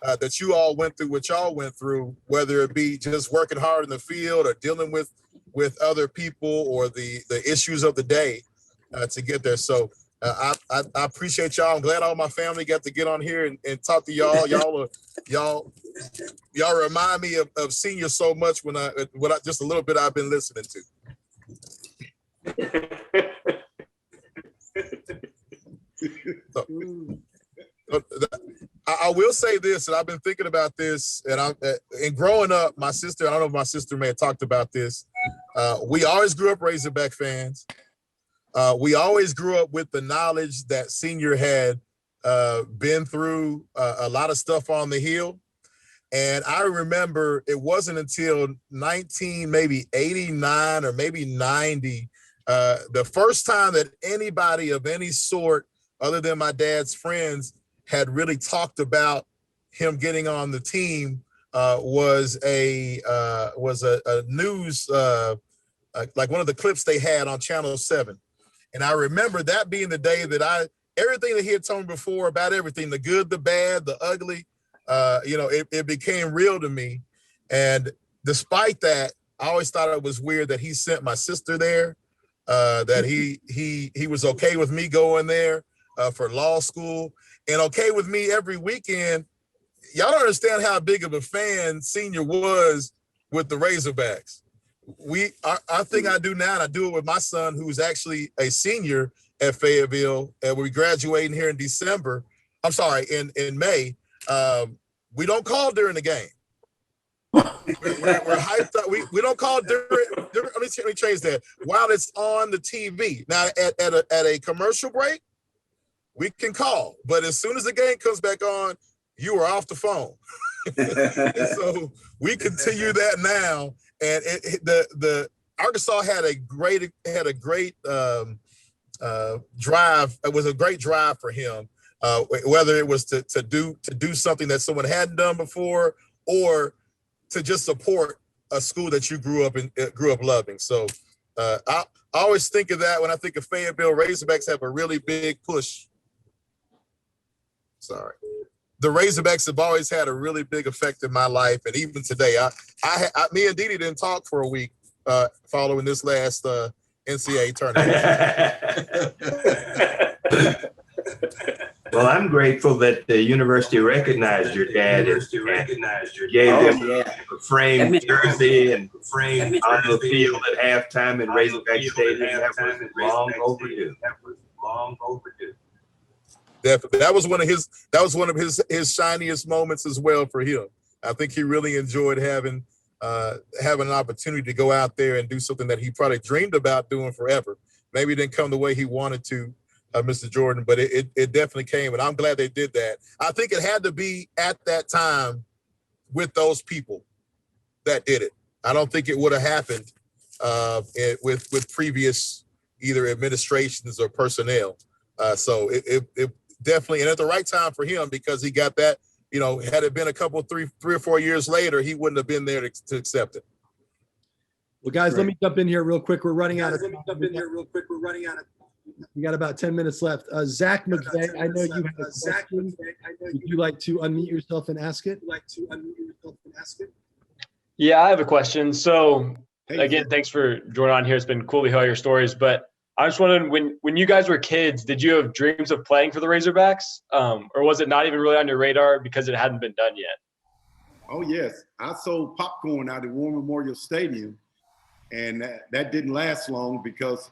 that you all went through what y'all went through, whether it be just working hard in the field or dealing with other people or the issues of the day to get there. So I appreciate y'all. I'm glad all my family got to get on here and talk to y'all. Y'all remind me of seniors so much when I just a little bit I've been listening to. So, I will say this, and I've been thinking about this, and in growing up, my sister, I don't know if my sister may have talked about this. We always grew up Razorback fans. We always grew up with the knowledge that Senior had been through a lot of stuff on the Hill. And I remember it wasn't until 89 or maybe 90, the first time that anybody of any sort, other than my dad's friends, had really talked about him getting on the team was a news, like one of the clips they had on Channel 7. And I remember that being the day that everything that he had told me before about everything, the good, the bad, the ugly, it became real to me. And despite that, I always thought it was weird that he sent my sister there, that he was okay with me going there for law school and okay with me every weekend. Y'all don't understand how big of a fan Senior was with the Razorbacks. I think I do now, and I do it with my son, who's actually a senior at Fayetteville, and we're graduating here in December. I'm sorry, in May. We don't call during the game. We're hyped up. We don't call during. Let me change that. While it's on the TV. Now, at a commercial break, we can call, but as soon as the game comes back on, you are off the phone. And so we continue that now. And the Arkansas had a great drive. It was a great drive for him, whether it was to do something that someone hadn't done before, or to just support a school that you grew up loving. So I always think of that when I think of Fayetteville. Razorbacks have a really big push. Sorry. The Razorbacks have always had a really big effect in my life, and even today, me and Dee Dee didn't talk for a week following this last NCAA tournament. Well, I'm grateful that the university recognized your dad and gave him a framed jersey and framed on the field at halftime and Razorback Stadium. That was long overdue. Definitely. That was one of his shiniest moments as well for him. I think he really enjoyed having an opportunity to go out there and do something that he probably dreamed about doing forever. Maybe it didn't come the way he wanted to, Mr. Jordan, but it definitely came, and I'm glad they did that. I think it had to be at that time with those people that did it. I don't think it would have happened with previous either administrations or personnel. So it definitely, and at the right time for him, because he got that. You know, had it been a couple, three or 4 years later, he wouldn't have been there to accept it. Well, guys, let me jump in here real quick. We're running out of time. We got about 10 minutes left. Zach McVeigh, I know you have a question. Would you like to unmute yourself and ask it? Yeah, I have a question. So again, thanks for joining on here. It's been cool to hear your stories, but I was wondering, when you guys were kids, did you have dreams of playing for the Razorbacks? Or was it not even really on your radar because it hadn't been done yet? Oh, yes. I sold popcorn out at War Memorial Stadium, and that didn't last long because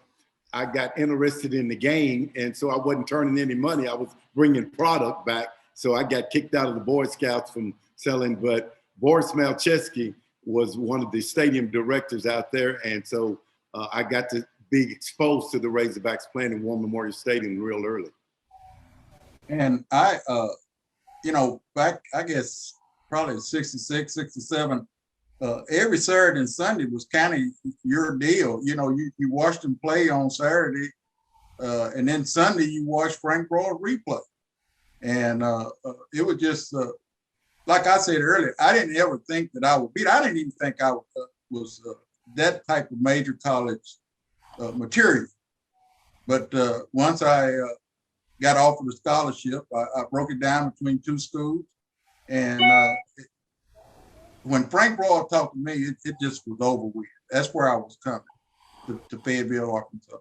I got interested in the game, and so I wasn't turning any money. I was bringing product back, so I got kicked out of the Boy Scouts from selling. But Boris Malcheski was one of the stadium directors out there, and so I got to be exposed to the Razorbacks playing in War Memorial Stadium real early. And I, back, I guess, probably 66, 67, every Saturday and Sunday was kind of your deal. You know, you watched them play on Saturday, and then Sunday you watched Frank Broad replay. And it was just, like I said earlier, I didn't ever think that I would beat. I didn't even think I was that type of major college material. But once I got offered a scholarship, I broke it down between two schools. And when Frank Broad talked to me, it just was over with. That's where I was coming, to Fayetteville, Arkansas.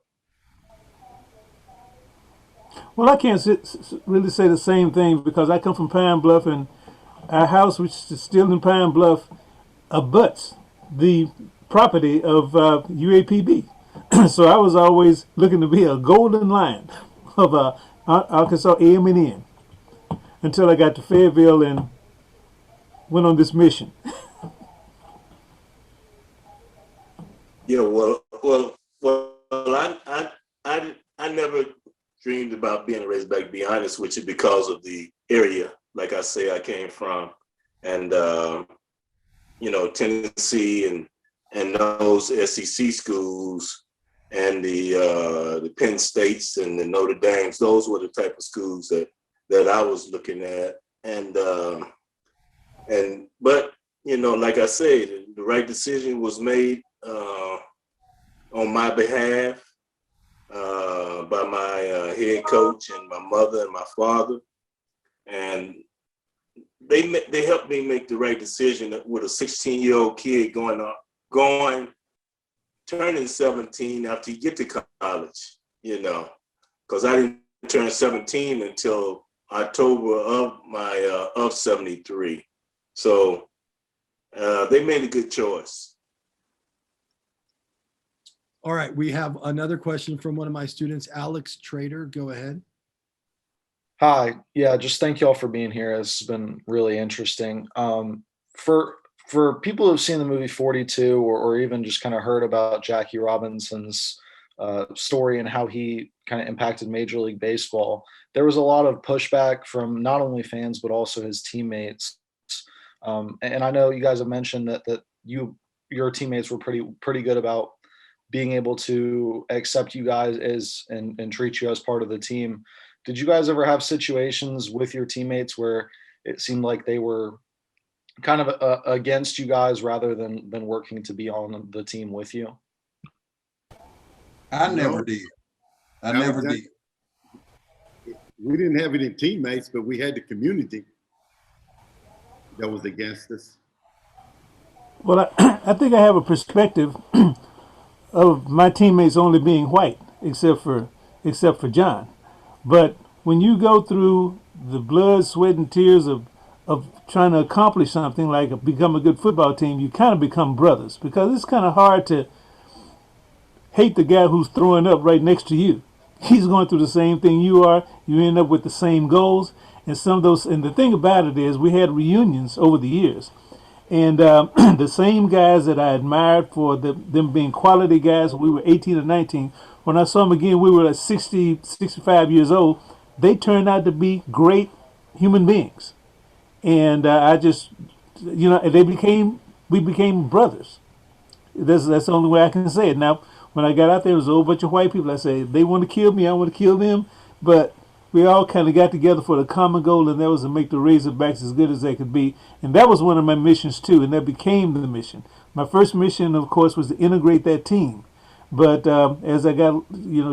Well, I can't really say the same thing because I come from Pine Bluff, and our house, which is still in Pine Bluff, abuts the property of UAPB. So I was always looking to be a golden lion of Arkansas A&M until I got to Fayetteville and went on this mission. Yeah, well, I never dreamed about being a Razorback, to be honest with you, because of the area. Like I say, I came from, and Tennessee and those SEC schools. And the Penn States and the Notre Dames, those were the type of schools that I was looking at. But like I said, the right decision was made on my behalf by my head coach and my mother and my father, and they helped me make the right decision with a 16-year-old kid turning 17 after you get to college, because I didn't turn 17 until October of 73. So they made a good choice. All right, we have another question from one of my students, Alex Trader. Go ahead. Hi, yeah, just thank you all for being here. It's been really interesting. For people who've seen the movie 42 or even just kind of heard about Jackie Robinson's story and how he kind of impacted Major League Baseball, there was a lot of pushback from not only fans, but also his teammates. And I know you guys have mentioned that your teammates were pretty good about being able to accept you guys and treat you as part of the team. Did you guys ever have situations with your teammates where it seemed like they were kind of against you guys rather than working to be on the team with you? I never did. I never did. We didn't have any teammates, but we had the community that was against us. Well, I think I have a perspective of my teammates only being white, except for John. But when you go through the blood, sweat, and tears of trying to accomplish something like become a good football team, you kind of become brothers because it's kind of hard to hate the guy who's throwing up right next to you. He's going through the same thing you are. You end up with the same goals, and some of those. And the thing about it is, we had reunions over the years, and the same guys that I admired for them being quality guys when we were 18 or 19, when I saw them again, we were at 60, 65 years old. They turned out to be great human beings, and I just, we became brothers. That's the only way I can say it. Now, when I got out there was a whole bunch of white people. I said, they want to kill me, I want to kill them. But we all kind of got together for the common goal, and that was to make the Razorbacks as good as they could be. And that was one of my missions too, and that became the mission. My first mission, of course, was to integrate that team. But as I got,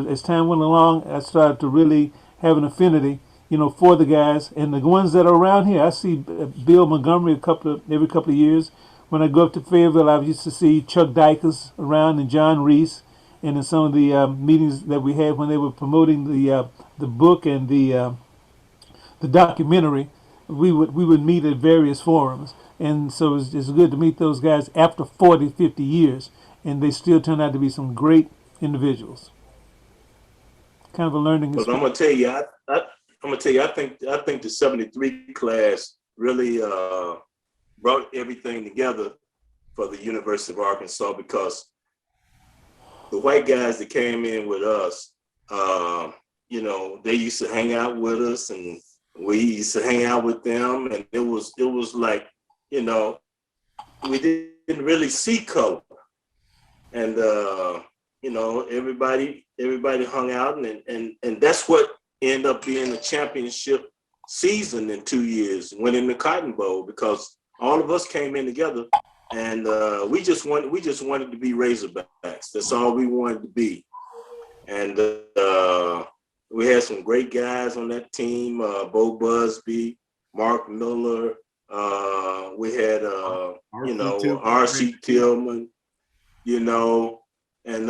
as time went along, I started to really have an affinity, for the guys. And the ones that are around here, I see Bill Montgomery every couple of years. When I go up to Fayetteville, I used to see Chuck Dykers around and John Reese, and in some of the meetings that we had when they were promoting the book and the documentary, we would meet at various forums, and so it's good to meet those guys after 40, 50 years, and they still turn out to be some great individuals. Kind of a learning But experience. I'm gonna tell you, I think the '73 class really brought everything together for the University of Arkansas, because the white guys that came in with us, they used to hang out with us, and we used to hang out with them, and it was like, we didn't really see color, and everybody hung out, and that's what ended up being a championship season in 2 years, winning the Cotton Bowl, because all of us came in together. And we just wanted to be Razorbacks. That's all we wanted to be. And we had some great guys on that team: Bo Busby, Mark Miller. We had R.C. Tillman. And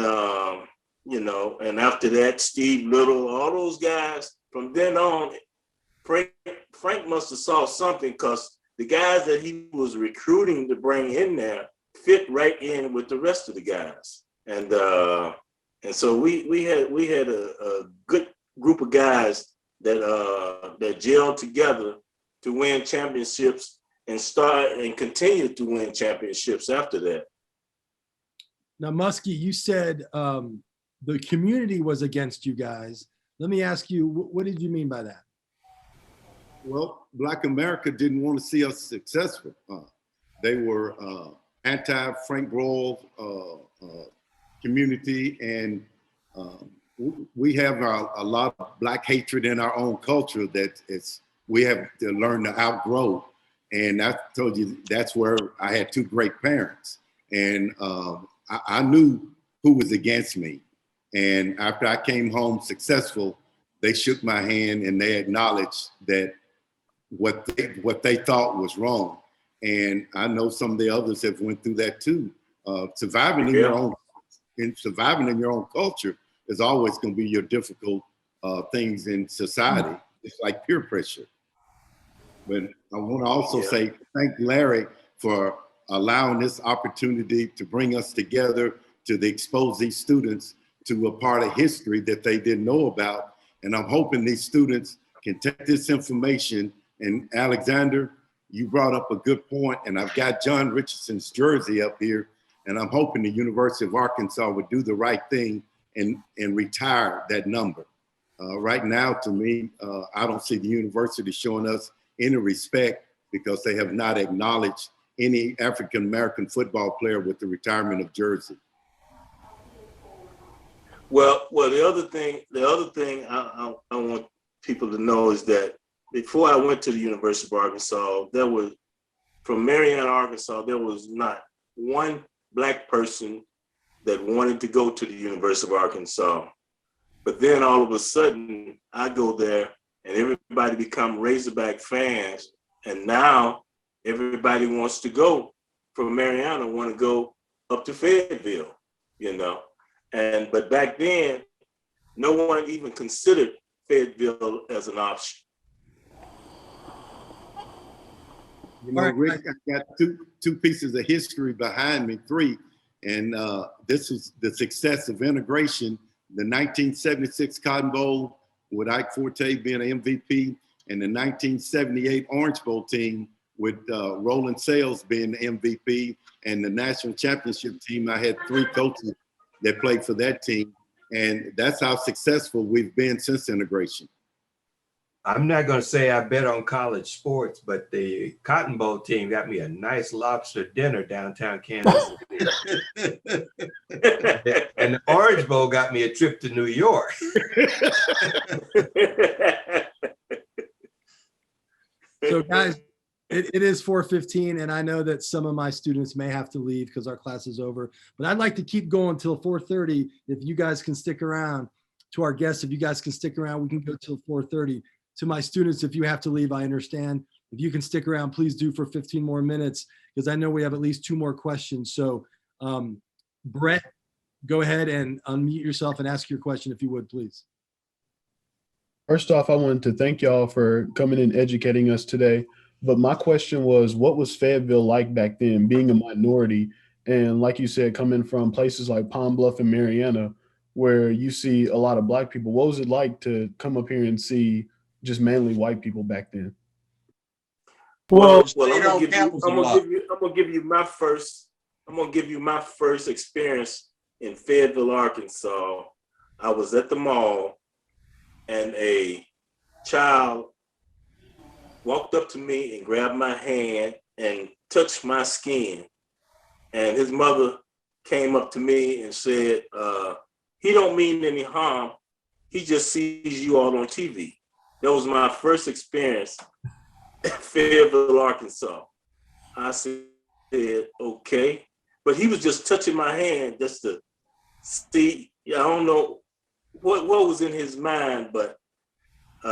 and after that, Steve Little. All those guys. From then on, Frank must have saw something, because the guys that he was recruiting to bring in there fit right in with the rest of the guys, and so we had a good group of guys that gelled together to win championships and continue to win championships after that. Now, Muskie, you said the community was against you guys. Let me ask you, what did you mean by that? Well, Black America didn't want to see us successful. They were anti-Frank Broyles community, and we have a lot of Black hatred in our own culture that we have to learn to outgrow. And I told you, that's where I had two great parents, and I knew who was against me. And after I came home successful, they shook my hand and they acknowledged that what they thought was wrong. And I know some of the others have went through that too. Surviving in your own culture is always going to be your difficult things in society. It's like peer pressure. But I want to also say thank Larry for allowing this opportunity to bring us together, to expose these students to a part of history that they didn't know about. And I'm hoping these students can take this information. And Alexander, you brought up a good point, and I've got John Richardson's jersey up here, and I'm hoping the University of Arkansas would do the right thing and retire that number. Right now, to me, I don't see the university showing us any respect, because they have not acknowledged any African-American football player with the retirement of jersey. Well, the other thing I want people to know is that before I went to the University of Arkansas, from Marianna, Arkansas, there was not one Black person that wanted to go to the University of Arkansas. But then all of a sudden, I go there and everybody become Razorback fans. And now everybody wants to go from Marianna, want to go up to Fayetteville, But back then, no one even considered Fayetteville as an option. You know, Rick, I got two pieces of history behind me, three, and this is the success of integration. The 1976 Cotton Bowl with Ike Forte being an MVP, and the 1978 Orange Bowl team with Roland Sales being the MVP, and the national championship team. I had three coaches that played for that team, and that's how successful we've been since integration. I'm not going to say I bet on college sports, but the Cotton Bowl team got me a nice lobster dinner downtown Kansas City. And the Orange Bowl got me a trip to New York. So guys, it is 4:15, and I know that some of my students may have to leave because our class is over, but I'd like to keep going till 4:30. If you guys can stick around, to our guests, if you guys can stick around, we can go till 4:30. To my students, if you have to leave, I understand. If you can stick around, please do for 15 more minutes, because I know we have at least 2 more questions. So Brett, go ahead and unmute yourself and ask your question if you would, please. First off, I wanted to thank y'all for coming and educating us today. But my question was, what was Fayetteville like back then, being a minority? And like you said, coming from places like Palm Bluff and Mariana, where you see a lot of Black people, what was it like to come up here and see just mainly white people back then? Well, I'm gonna give you my first experience in Fayetteville, Arkansas. I was at the mall, and a child walked up to me and grabbed my hand and touched my skin. And his mother came up to me and said, he don't mean any harm. He just sees you all on TV. That was my first experience at Fayetteville, Arkansas. I said, okay. But he was just touching my hand just to see. I don't know what was in his mind, but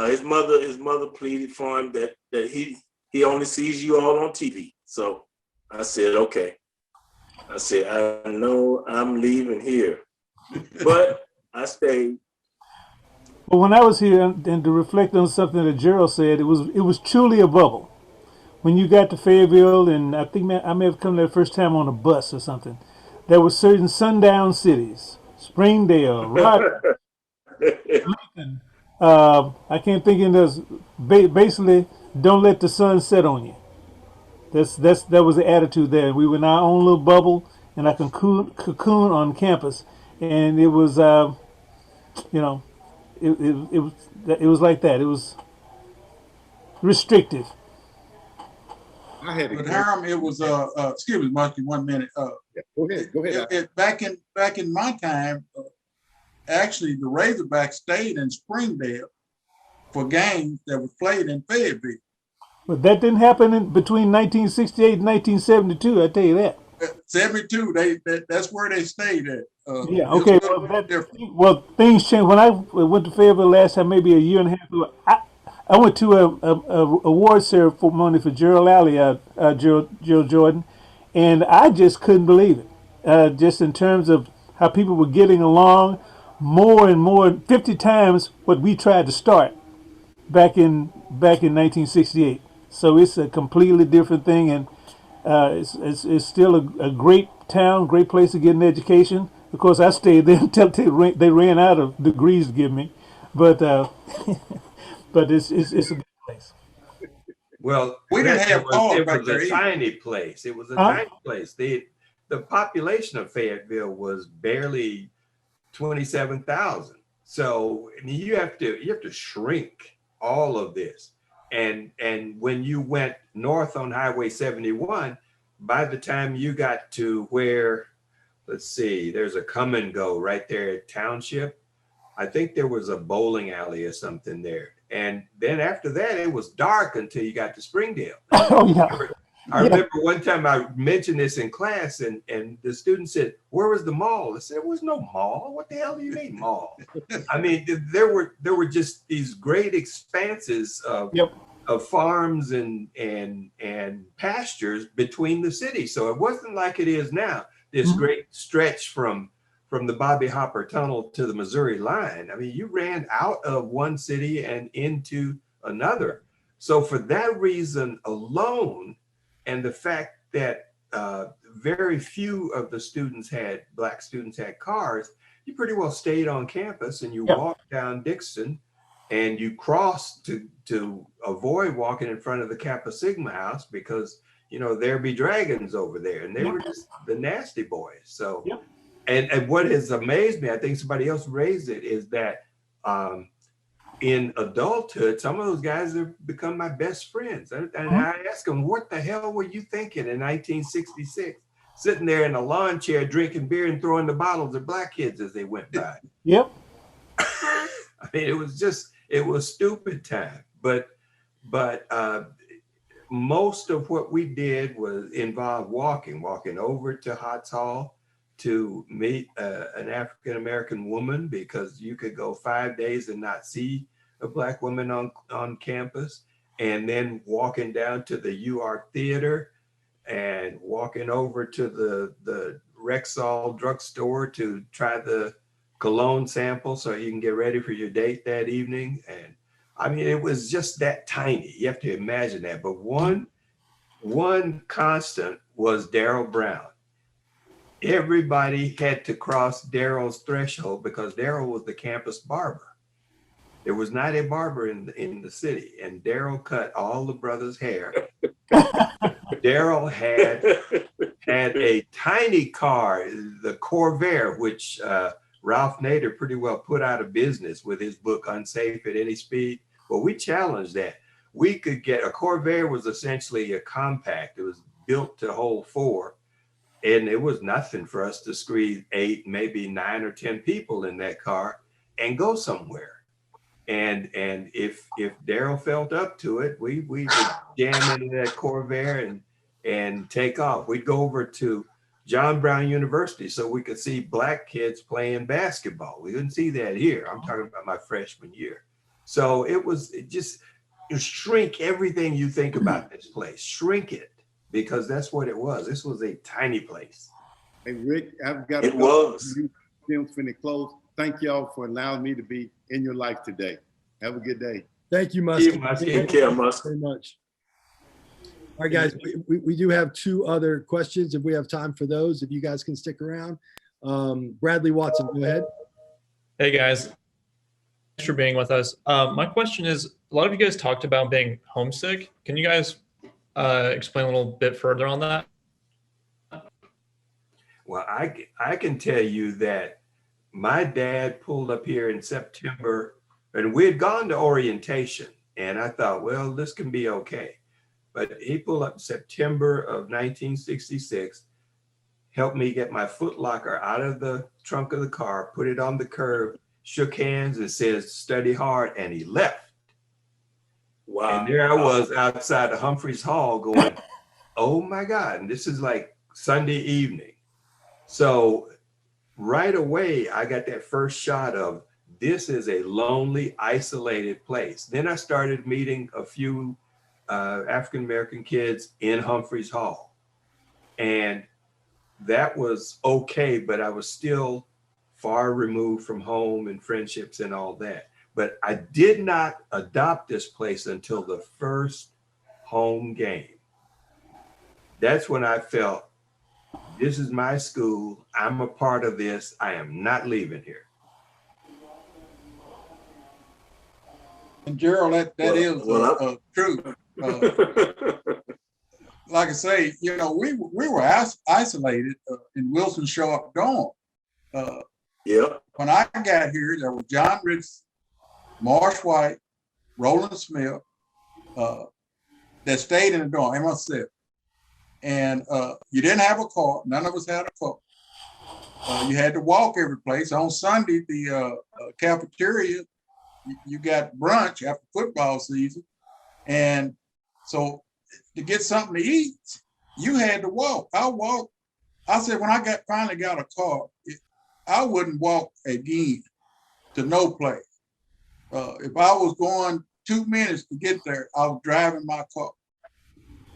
his mother pleaded for him that he only sees you all on TV. So I said, okay. I said, I know I'm leaving here, but I stayed. But when I was here, and to reflect on something that Gerald said, it was truly a bubble. When you got to Fayetteville, and I think I may have come there the first time on a bus or something, there were certain sundown cities, Springdale, Rock, Lincoln. I can't think of those. Basically, don't let the sun set on you. That was the attitude there. We were in our own little bubble in a cocoon on campus, and it was, it was like that. It was restrictive. But Hiram, it was excuse me, Marky, 1 minute. Go ahead. Back in my time, actually the Razorbacks stayed in Springdale for games that were played in Fayetteville. But that didn't happen between 1968 and 1972. I tell you that. 72, that's where they stayed at. Yeah. Okay. Well, things changed when I went to Fayetteville last time, maybe a year and a half ago. I went to a award ceremony for Gerald Alley, Gerald Jordan, and I just couldn't believe it. Just in terms of how people were getting along, more and more, 50 times what we tried to start back in 1968. So it's a completely different thing, and it's still a great town, great place to get an education. Of course, I stayed there until they ran out of degrees to give me, but but it's a good place. Well, we didn't have it was a tiny place. It was a tiny place. The population of Fayetteville was barely 27,000. So I mean, you have to shrink all of this. And when you went north on Highway 71, by the time you got to where, let's see, there's a come and go right there at Township. I think there was a bowling alley or something there. And then after that, it was dark until you got to Springdale. Oh, yeah. I remember one time I mentioned this in class, and the student said, where was the mall? I said, there was no mall. What the hell do you mean mall? I mean, there were just these great expanses of farms and pastures between the cities. So it wasn't like it is now, this great stretch from from the Bobby Hopper Tunnel to the Missouri line. I mean, you ran out of one city and into another. So for that reason alone, and the fact that very few of the students Black students had cars, you pretty well stayed on campus and you walked down Dixon and you crossed to avoid walking in front of the Kappa Sigma house because, you know, there be dragons over there and they were just the nasty boys. So, and what has amazed me, I think somebody else raised it, is that in adulthood, some of those guys have become my best friends. And I ask them, what the hell were you thinking in 1966? Sitting there in a lawn chair, drinking beer and throwing the bottles at Black kids as they went by. Yep. I mean, it was stupid time. But most of what we did was involve walking over to Hotz Hall to meet an African-American woman, because you could go 5 days and not see a Black woman on campus, and then walking down to the UARC Theater and walking over to the Rexall drugstore to try the cologne sample so you can get ready for your date that evening. And I mean, it was just that tiny. You have to imagine that. But one constant was Darrell Brown. Everybody had to cross Darrell's threshold because Darrell was the campus barber. There was not a barber in the city, and Darrell cut all the brothers' hair. Darrell had a tiny car, the Corvair, which Ralph Nader pretty well put out of business with his book Unsafe at Any Speed. Well, we challenged that. We could get a Corvair, was essentially a compact. It was built to hold 4. And it was nothing for us to squeeze 8, maybe 9 or 10 people in that car and go somewhere. And if Darrell felt up to it, we would jam into that Corvair and take off. We'd go over to John Brown University so we could see Black kids playing basketball. We couldn't see that here. I'm talking about my freshman year. So you shrink everything you think about this place, shrink it, because that's what it was. This was a tiny place. Hey, Rick, I've got to go. Film's finna close. Thank y'all for allowing me to be in your life today. Have a good day. Thank you, Muskie. Take care, Muskie. Very much. All right, guys, we do have 2 other questions if we have time for those, if you guys can stick around. Bradley Watson, go ahead. Hey, guys. Thanks for being with us. My question is, a lot of you guys talked about being homesick. Can you guys explain a little bit further on that? Well, I can tell you that my dad pulled up here in September, and we had gone to orientation, and I thought, well, this can be okay. But he pulled up September of 1966, helped me get my foot locker out of the trunk of the car, put it on the curb, shook hands and says, study hard, and he left. Wow. And there I was outside the Humphreys Hall going, oh my God, and this is like Sunday evening. So right away, I got that first shot of, this is a lonely, isolated place. Then I started meeting a few African-American kids in Humphreys Hall. And that was okay, but I was still far removed from home and friendships and all that. But I did not adopt this place until the first home game. That's when I felt, this is my school. I'm a part of this. I am not leaving here. And Gerald, that is true. Like I say, you know, we were isolated in Wilson Sharp dorm. When I got here, there was John Ritz, Marsh White, Roland Smith, that stayed in the dorm, and myself. And you didn't have a car. None of us had a car. You had to walk every place. On Sunday, the cafeteria, you got brunch after football season. And so to get something to eat, you had to walk. I walked. I said, when I finally got a car, I wouldn't walk again to no place. If I was going 2 minutes to get there, I was driving my car.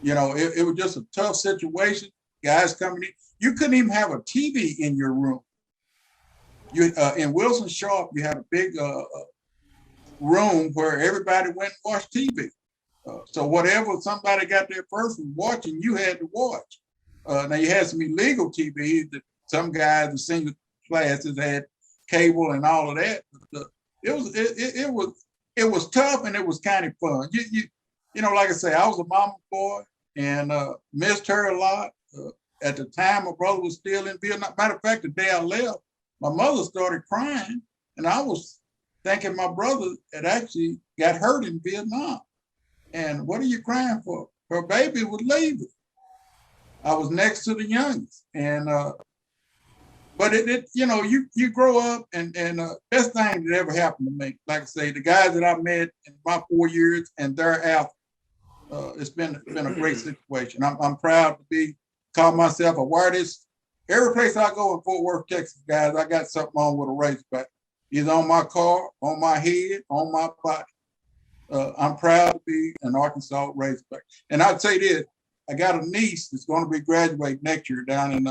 You know, it was just a tough situation. Guys coming in. You couldn't even have a TV in your room. You in Wilson Sharp, you had a big room where everybody went and watched TV. So whatever somebody got there first was watching, you had to watch. Now you had some illegal TV. That some guys in single classes had cable and all of that. But, it was tough and it was kind of fun. You know, like I say, I was a mama boy and missed her a lot. At the time, my brother was still in Vietnam. Matter of fact, the day I left, my mother started crying, and I was thinking my brother had actually got hurt in Vietnam. And what are you crying for? Her baby was leaving. I was next to the youngest, and but it you know, you grow up, and best thing that ever happened to me. Like I say, the guys that I met in my 4 years and thereafter, it's been a great situation. I'm proud to call myself a Warriors. Every place I go in Fort Worth, Texas, guys, I got something on with a Razorback. Either on my car, on my head, on my body. I'm proud to be an Arkansas Razorback. And I'd say this, I got a niece that's going to be graduating next year down in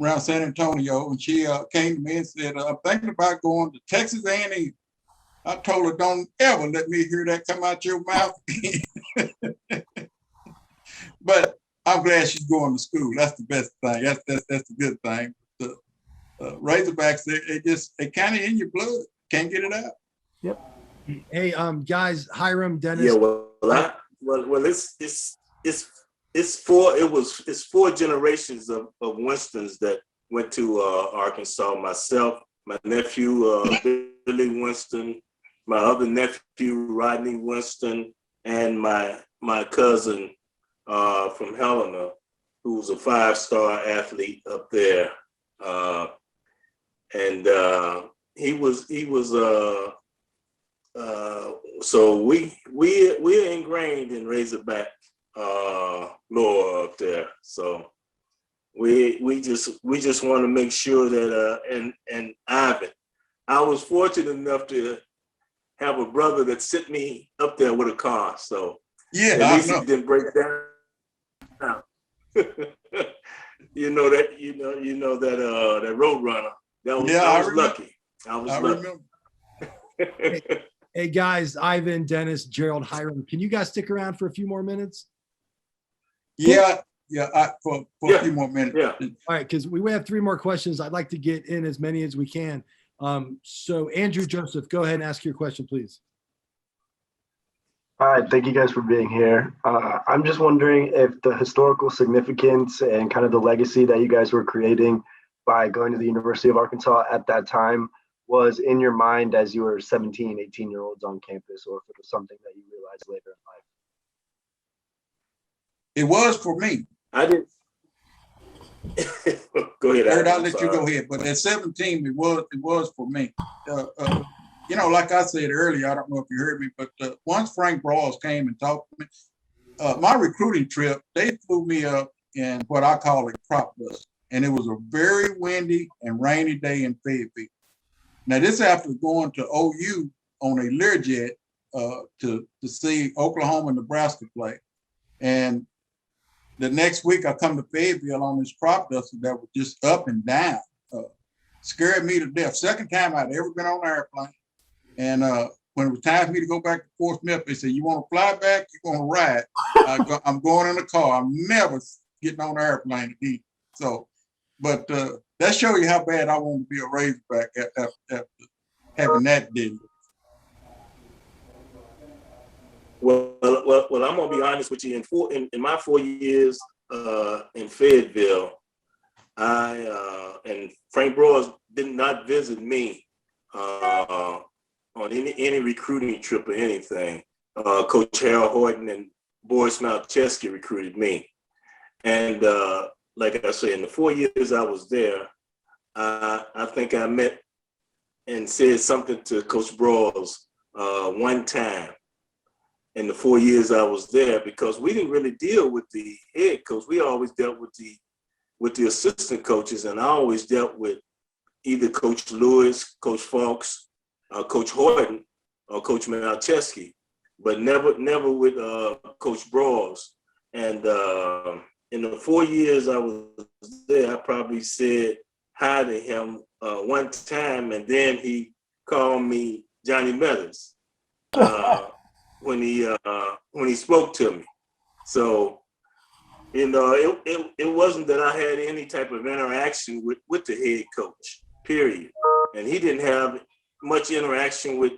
around San Antonio, and she came to me and said, I'm thinking about going to Texas A&M. I told her, don't ever let me hear that come out your mouth. But I'm glad she's going to school. That's the best thing. That's the good thing. The Razorbacks, they kind of in your blood. Can't get it out. Yep. Hey, guys, Hiram, Dennis. Yeah, well, it's four generations of Winstons that went to Arkansas. Myself, my nephew Billy Winston, my other nephew Rodney Winston, and my cousin from Helena, who was a 5-star athlete up there, and he was. So we're ingrained in Razorback lore up there. So we just want to make sure that and Ivan, I was fortunate enough to have a brother that sent me up there with a car. So yeah, at least it didn't break down. you know that road runner. I was lucky. I was lucky. Hey guys, Ivan, Dennis, Gerald, Hiram, can you guys stick around for a few more minutes? Yeah, for a few more minutes. Yeah. All right, because we have 3 more questions. I'd like to get in as many as we can. So Andrew Joseph, go ahead and ask your question, please. All right, thank you guys for being here. I'm just wondering if the historical significance and kind of the legacy that you guys were creating by going to the University of Arkansas at that time was in your mind as you were 17, 18-year-olds on campus, or if it was something that you realized later It in life. was for me. I didn't. Go ahead. Eric, I'll let you go ahead. But at 17, it was for me. You know, like I said earlier, I don't know if you heard me, but once Frank Brawls came and talked to me, my recruiting trip, they flew me up in what I call a prop bus. And it was a very windy and rainy day in Fayetteville. Now, this after going to OU on a Learjet to see Oklahoma and Nebraska play. And the next week I come to Fayetteville on this prop bus that was just up and down. Scared me to death. Second time I'd ever been on an airplane. And when it was time for me to go back to Fort Smith, they said, you want to fly back? You want to ride? I'm going in the car. I'm never getting on an airplane again. So, but that shows you how bad I want to be a Razorback after having that deal. Well, I'm gonna be honest with you. In my 4 years in Fayetteville, and Frank Brawls did not visit me on any recruiting trip or anything. Coach Harold Horton and Boris Malcheski recruited me, and like I said, in the 4 years I was there, I think I met and said something to Coach Brawls one time in the 4 years I was there, because we didn't really deal with the head coach. We always dealt with the assistant coaches, and I always dealt with either Coach Lewis, Coach Fawkes, Coach Horton, or Coach Malcheski, but never with Coach Brawls. And in the 4 years I was there, I probably said hi to him one time, and then he called me Johnny Meadows when he spoke to me. So, you know, it wasn't that I had any type of interaction with the head coach, period. And he didn't have much interaction with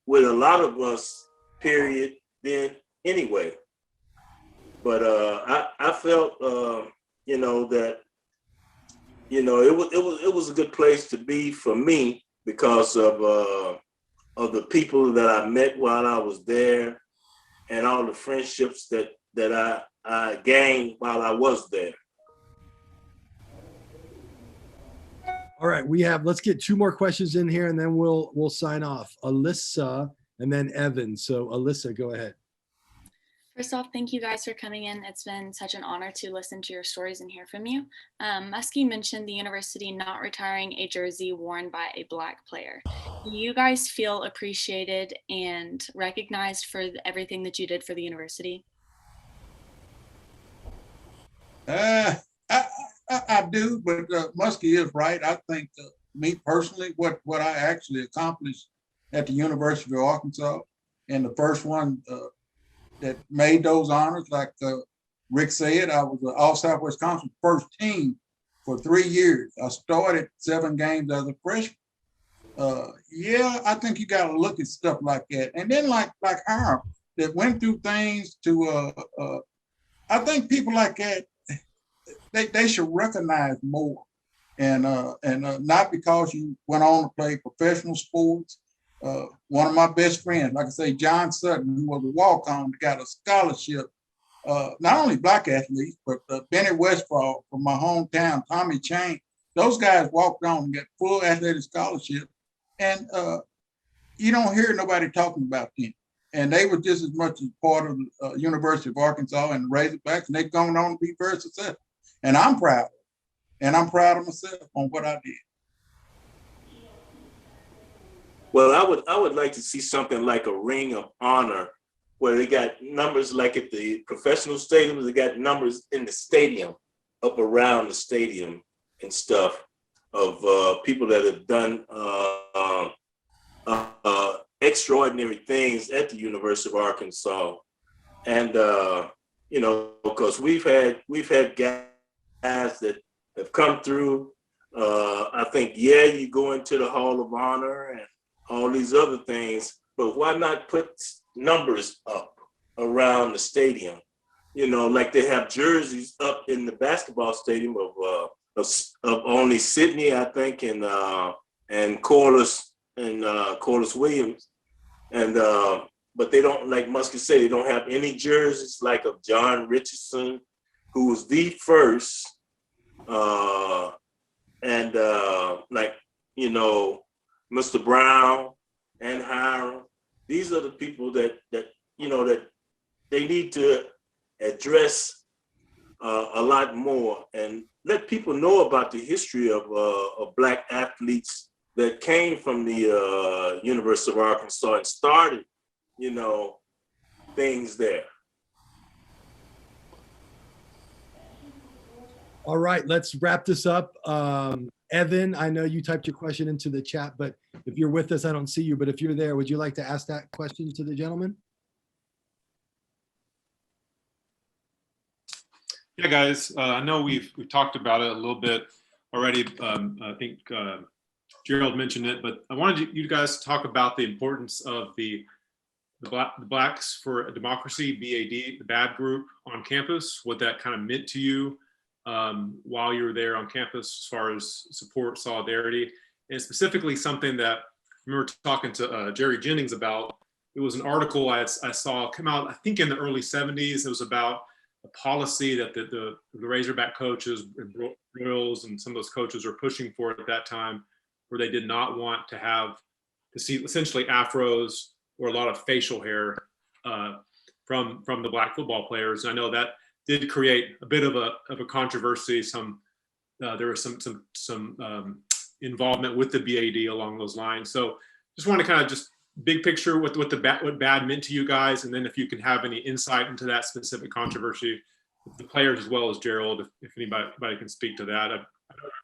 a lot of us, period, then anyway. But I felt, you know, that, you know, it was a good place to be for me because of the people that I met while I was there and all the friendships that I gained while I was there. All right, let's get 2 more questions in here and then we'll sign off. Alyssa and then Evan. So Alyssa, go ahead. First off, thank you guys for coming in. It's been such an honor to listen to your stories and hear from you. Muskie mentioned the university not retiring a jersey worn by a Black player. Do you guys feel appreciated and recognized for everything that you did for the university? I do, but Muskie is right. I think me personally, what I actually accomplished at the University of Arkansas, and the first one that made those honors, like Rick said, I was the All-Southwest Conference first team for 3 years. I started 7 games as a freshman. Yeah, I think you got to look at stuff like that. And then like Hiram, that went through things to, I think people like that, they should recognize more. And not because you went on to play professional sports. One of my best friends, like I say, John Sutton, who was a walk-on, got a scholarship. Not only Black athletes, but Benny Westfall from my hometown, Tommy Chain. Those guys walked on and got full athletic scholarship. And you don't hear nobody talking about them. And they were just as much as part of the University of Arkansas and the Razorbacks, and they've gone on to be very successful. And I'm proud of it. And I'm proud of myself on what I did. Well, I would like to see something like a ring of honor where they got numbers like at the professional stadiums, they got numbers in the stadium, up around the stadium and stuff of people that have done extraordinary things at the University of Arkansas. And, you know, because we've had guys that have come through. I think, yeah, you go into the Hall of Honor and all these other things, but why not put numbers up around the stadium? You know, like they have jerseys up in the basketball stadium of only Sydney, I think, and Corliss Williams, and but they don't, like Muskie said, they don't have any jerseys like of John Richardson, who was the first, and like, you know, Mr. Brown and Hiram. These are the people that you know that they need to address a lot more and let people know about the history of Black athletes that came from the University of Arkansas and started, you know, things there. All right, let's wrap this up. Evan, I know you typed your question into the chat, but if you're with us, I don't see you, but if you're there, would you like to ask that question to the gentleman? Yeah, guys, I know we've talked about it a little bit already. I think Gerald mentioned it, but I wanted you guys to talk about the importance of the Blacks for Democracy, BAD, the BAD group on campus, what that kind of meant to you while you were there on campus as far as support, solidarity, and specifically something that I remember talking to Jerry Jennings about. It was an article I saw come out, I think in the early 70s. It was about a policy that the Razorback coaches and Royals and some of those coaches were pushing for at that time, where they did not want to see essentially afros or a lot of facial hair from the Black football players. And I know that did create a bit of a controversy. There was some involvement with the BAD along those lines. So just want to kind of just big picture what BAD meant to you guys, and then if you can have any insight into that specific controversy with the players as well as Gerald, if anybody can speak to that. I don't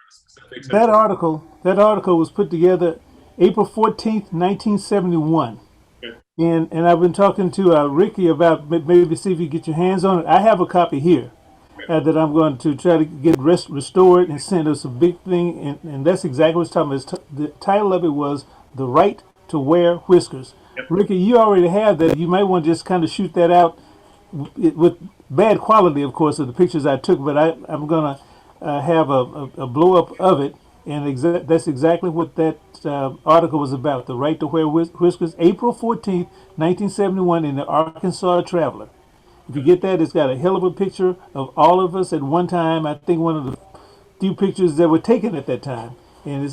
specifics? That article was put together April 14th, 1971. Okay. And I've been talking to Ricky about maybe see if you get your hands on it. I have a copy here that I'm going to try to get restored and send us a big thing. And that's exactly what it's talking about. The title of it was The Right to Wear Whiskers. Yep. Ricky, you already have that. You might want to just kind of shoot that out with bad quality, of course, of the pictures I took, but I'm going to have a blow up of it. And that's exactly what that article was about. The Right to Wear Whiskers, April 14th, 1971, in the Arkansas Traveler. If you get that, it's got a hell of a picture of all of us at one time. I think one of the few pictures that were taken at that time. And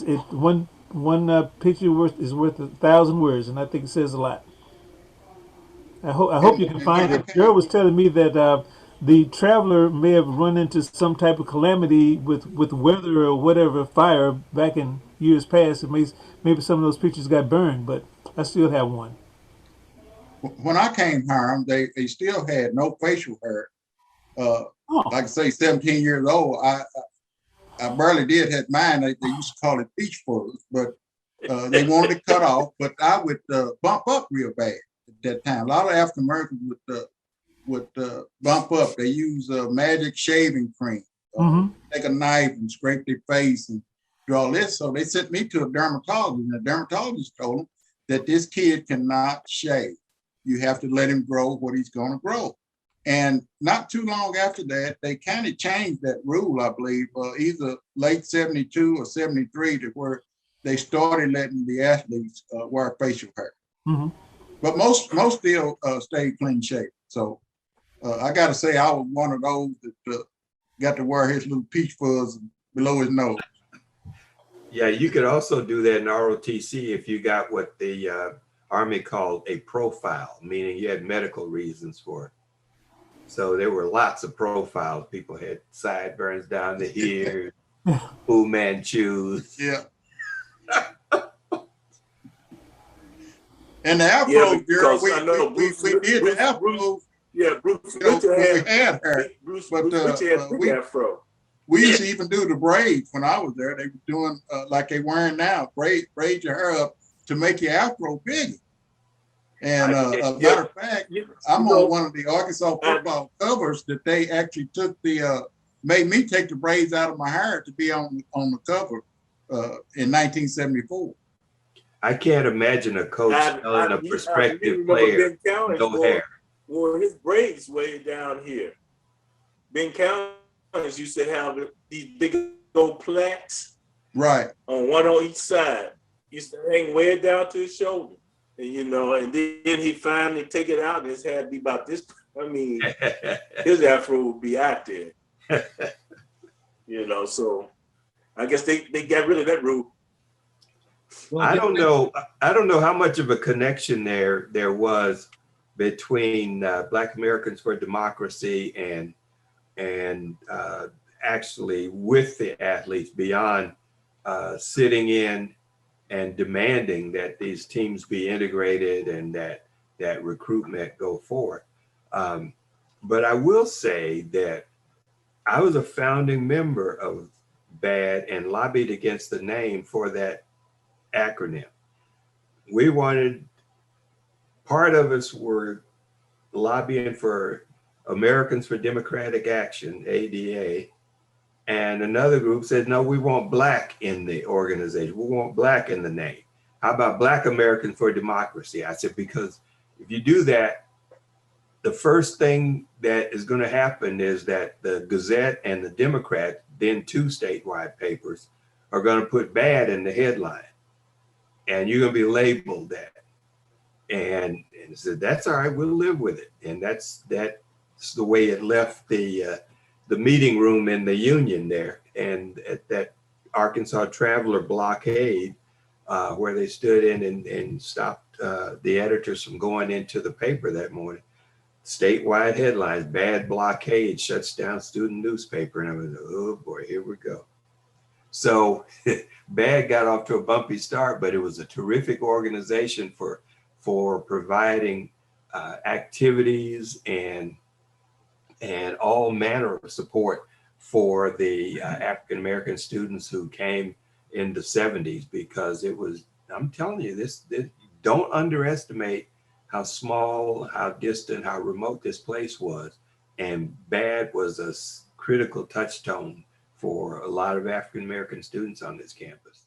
one picture is worth 1,000 words, and I think it says a lot. I hope you can find it. Gerald was telling me that the Traveler may have run into some type of calamity with weather or whatever, fire back in years past. Maybe some of those pictures got burned, but I still have one. When I came home, they still had no facial hair. Like I say, 17 years old, I barely did have mine. They used to call it peach fuzz, but they wanted it cut off. But I would bump up real bad at that time. A lot of African Americans would bump up. They use magic shaving cream. Take a knife and scrape their face and do all this. So they sent me to a dermatologist, and the dermatologist told them that this kid cannot shave. You have to let him grow what he's going to grow. And not too long after that, they kind of changed that rule, I believe, either late 72 or 73, to where they started letting the athletes wear facial hair. But most still stayed clean shaven. So I got to say, I was one of those that got to wear his little peach fuzz below his nose. Yeah, you could also do that in ROTC if you got what the Army called a profile, meaning you had medical reasons for it. So there were lots of profiles. People had sideburns down the ears, Fu Manchus. Yeah. And the afro, Gerald, we did the afro. Yeah, Bruce Richard had hair. But afro. We used to even do the braids when I was there. They were doing like they wearing now, braid your hair up to make your afro bigger. And matter of fact, I'm on one of the Arkansas football covers that they actually took made me take the braids out of my hair to be on the cover in 1974. I can't imagine a coach telling a prospective player no hair. Wore his braids way down here. Ben Counters used to have these big old plaits, right, on one on each side. Used to hang way down to his shoulder, and and then he finally take it out, and his hair be about this. I mean, his afro would be out there. So I guess they got rid of that rule. Well, I don't know how much of a connection there was between Black Americans for Democracy and actually with the athletes beyond sitting in and demanding that these teams be integrated and that recruitment go forward. But I will say that I was a founding member of BAD and lobbied against the name for that acronym. We wanted, part of us were lobbying for Americans for Democratic Action, ADA, and another group said, no, we want Black in the organization. We want Black in the name. How about Black Americans for Democracy? I said, because if you do that, the first thing that is going to happen is that the Gazette and the Democrat, then two statewide papers, are going to put BAD in the headline. And you're going to be labeled that. And said, that's all right, we'll live with it. And that's the way it left the meeting room in the Union there. And at that Arkansas Traveler blockade, where they stood in and stopped the editors from going into the paper that morning. Statewide headlines, BAD blockade shuts down student newspaper. And I was, oh boy, here we go. So BAD got off to a bumpy start, but it was a terrific organization for providing activities and all manner of support for the African American students who came in the 70s, because it was, I'm telling you, this don't underestimate how small, how distant, how remote this place was. And bad was a critical touchstone for a lot of African American students on this campus.